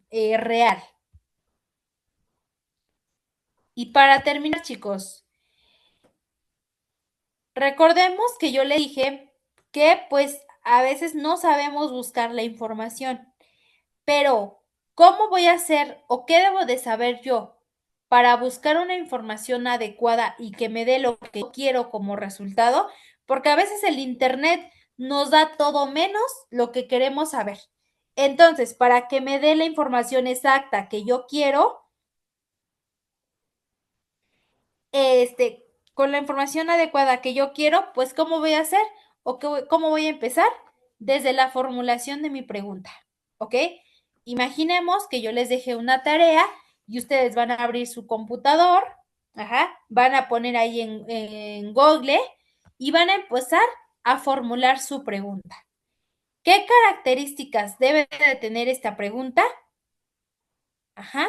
real. Y para terminar, chicos, recordemos que yo le dije que pues a veces no sabemos buscar la información. Pero, ¿cómo voy a hacer o qué debo de saber yo para buscar una información adecuada y que me dé lo que yo quiero como resultado? Porque a veces el Internet nos da todo menos lo que queremos saber. Entonces, para que me dé la información exacta que yo quiero, con la información adecuada que yo quiero, pues, ¿cómo voy a hacer? ¿O cómo voy a empezar? Desde la formulación de mi pregunta, ¿ok? Imaginemos que yo les dejé una tarea y ustedes van a abrir su computador, ajá, van a poner ahí en Google y van a empezar a formular su pregunta. ¿Qué características debe de tener esta pregunta? Ajá.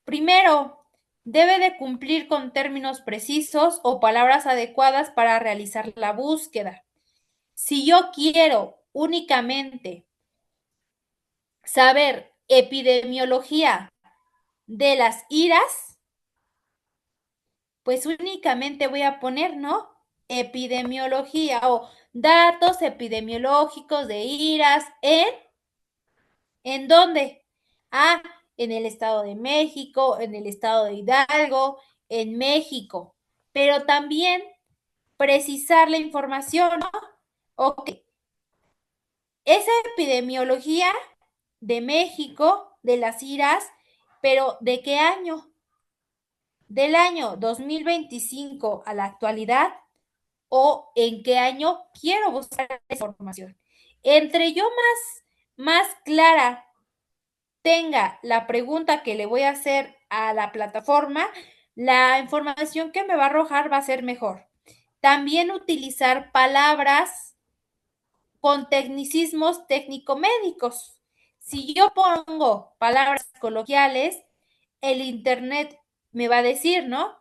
Primero, debe de cumplir con términos precisos o palabras adecuadas para realizar la búsqueda. Si yo quiero únicamente saber epidemiología de las iras, pues únicamente voy a poner, ¿no? Epidemiología o datos epidemiológicos de iras ¿en dónde? Ah, en el Estado de México, en el Estado de Hidalgo, en México. Pero también precisar la información, ¿no? Ok. Esa epidemiología de México, de las iras, pero ¿de qué año? ¿Del año 2025 a la actualidad? ¿O en qué año quiero buscar esa información? Entre yo más clara tenga la pregunta que le voy a hacer a la plataforma, la información que me va a arrojar va a ser mejor. También utilizar palabras con tecnicismos técnico-médicos. Si yo pongo palabras coloquiales, el Internet me va a decir, ¿no?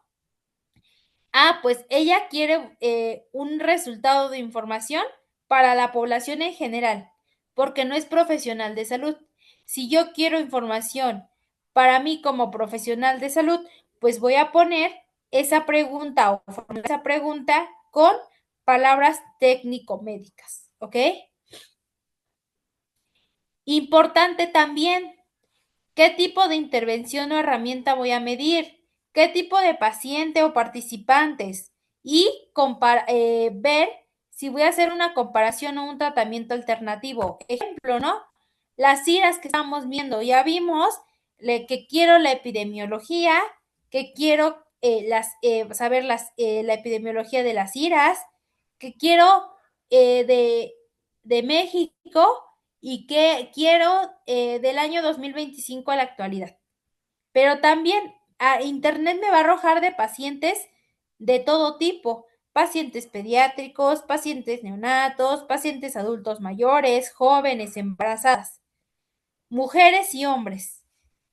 Ah, pues ella quiere un resultado de información para la población en general, porque no es profesional de salud. Si yo quiero información para mí como profesional de salud, pues voy a poner esa pregunta o formular esa pregunta con palabras técnico-médicas, ¿ok? Importante también, ¿qué tipo de intervención o herramienta voy a medir? ¿Qué tipo de paciente o participantes? Y ver si voy a hacer una comparación o un tratamiento alternativo. Ejemplo, ¿no? las IRAs que estamos viendo, ya vimos que quiero la epidemiología, que quiero saber la epidemiología de las IRAs, que quiero de México y que quiero del año 2025 a la actualidad. Pero también a Internet me va a arrojar de pacientes de todo tipo, pacientes pediátricos, pacientes neonatos, pacientes adultos mayores, jóvenes, embarazadas, mujeres y hombres.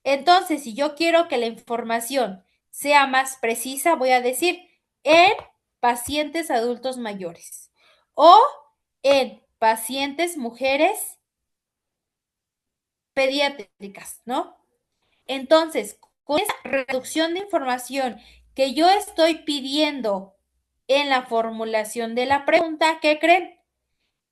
Entonces, si yo quiero que la información sea más precisa, voy a decir en pacientes adultos mayores o en pacientes mujeres pediátricas, ¿no? Entonces, con esa reducción de información que yo estoy pidiendo en la formulación de la pregunta, ¿qué creen?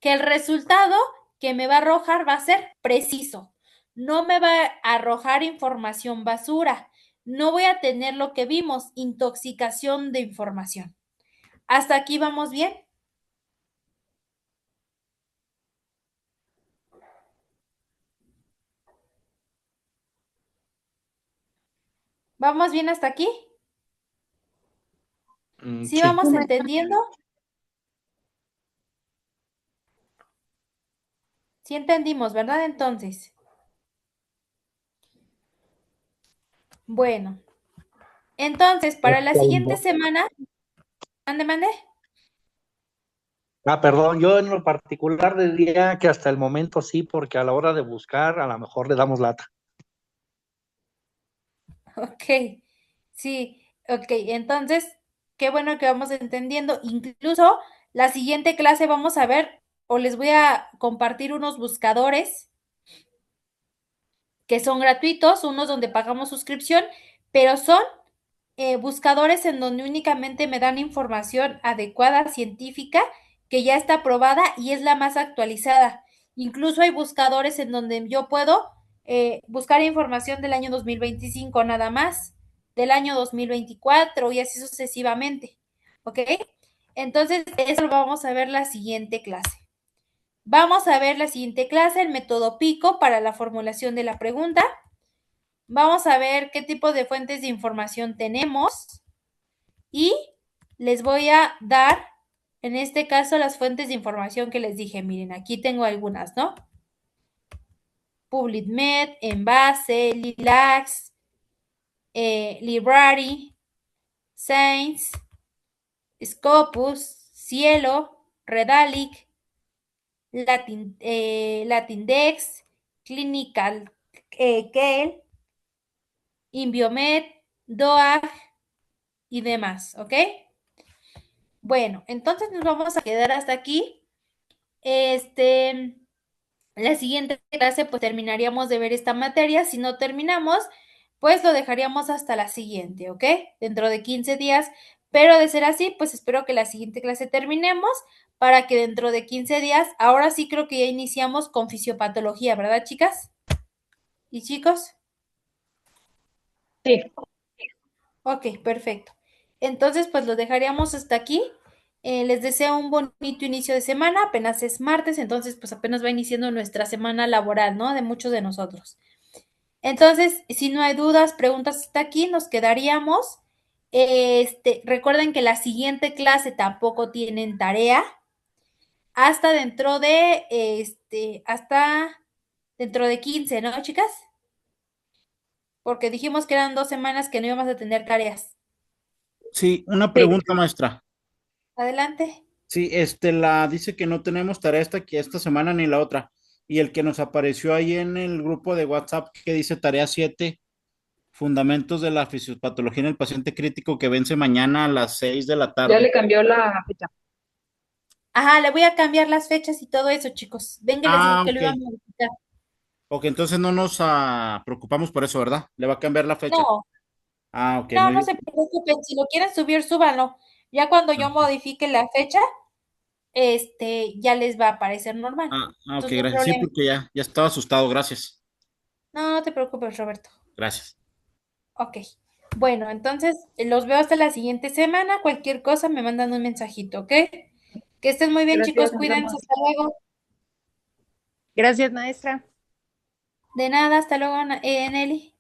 Que el resultado que me va a arrojar va a ser preciso. No me va a arrojar información basura. No voy a tener lo que vimos, intoxicación de información. ¿Hasta aquí vamos bien? ¿Vamos bien hasta aquí? ¿Sí Sí. vamos entendiendo? Sí entendimos, ¿verdad? Entonces, bueno. Entonces, para la siguiente semana, mande. Perdón, yo en lo particular diría que hasta el momento sí, porque a la hora de buscar a lo mejor le damos lata. Ok, sí, ok, entonces, qué bueno que vamos entendiendo. Incluso la siguiente clase vamos a ver, o les voy a compartir unos buscadores que son gratuitos, unos donde pagamos suscripción, pero son buscadores en donde únicamente me dan información adecuada, científica, que ya está aprobada y es la más actualizada. Incluso hay buscadores en donde yo puedo buscar información del año 2025 nada más, del año 2024 y así sucesivamente. ¿Ok? Entonces, eso lo vamos a ver la siguiente clase. Vamos a ver la siguiente clase, el método PICO para la formulación de la pregunta. Vamos a ver qué tipo de fuentes de información tenemos y les voy a dar, en este caso, las fuentes de información que les dije. Miren, aquí tengo algunas, ¿no? PubMed, Envase, Lilacs, Library, Science, Scopus, Cielo, Redalic, Latindex, Clinical Kale, Inviomed, DOAG y demás, ¿ok? Bueno, entonces nos vamos a quedar hasta aquí. La siguiente clase pues terminaríamos de ver esta materia. Si no terminamos, pues lo dejaríamos hasta la siguiente, ¿ok? Dentro de 15 días. Pero de ser así, pues espero que la siguiente clase terminemos para que dentro de 15 días, ahora sí creo que ya iniciamos con fisiopatología, ¿verdad, chicas? ¿Y chicos? Sí. Ok, perfecto. Entonces, pues lo dejaríamos hasta aquí. Les deseo un bonito inicio de semana. Apenas es martes, entonces pues apenas va iniciando nuestra semana laboral, ¿no? De muchos de nosotros. Entonces, si no hay dudas, preguntas hasta aquí, nos quedaríamos. Recuerden que la siguiente clase tampoco tienen tarea. Hasta dentro de, hasta dentro de 15, ¿no, chicas? Porque dijimos que eran 2 semanas que no íbamos a tener tareas. Sí, una Sí. pregunta, maestra. Adelante. Sí, dice que no tenemos tarea esta semana ni la otra. Y el que nos apareció ahí en el grupo de WhatsApp que dice tarea 7, fundamentos de la fisiopatología en el paciente crítico que vence mañana a las 6 de la Ya tarde. le cambió la fecha. Ajá, le voy a cambiar las fechas y todo eso, chicos. Ven que les dije Ah, que lo ok. iba a modificar. Ok, entonces no nos preocupamos por eso, ¿verdad? Le va a cambiar la fecha. No, Ah, ok, no, muy no bien. se preocupen. Si lo quieren subir, súbanlo. Ya cuando yo modifique la fecha, ya les va a aparecer normal. Ok, Entonces, no hay gracias. Sí, problema. porque ya estaba asustado. Gracias. No, no te preocupes, Roberto. Gracias. Ok. Bueno, entonces los veo hasta la siguiente semana. Cualquier cosa me mandan un mensajito, ¿ok? Que estén muy bien, chicos. Gracias, nos Cuídense. vemos. Hasta luego. Gracias, maestra. De nada, hasta luego, Nelly.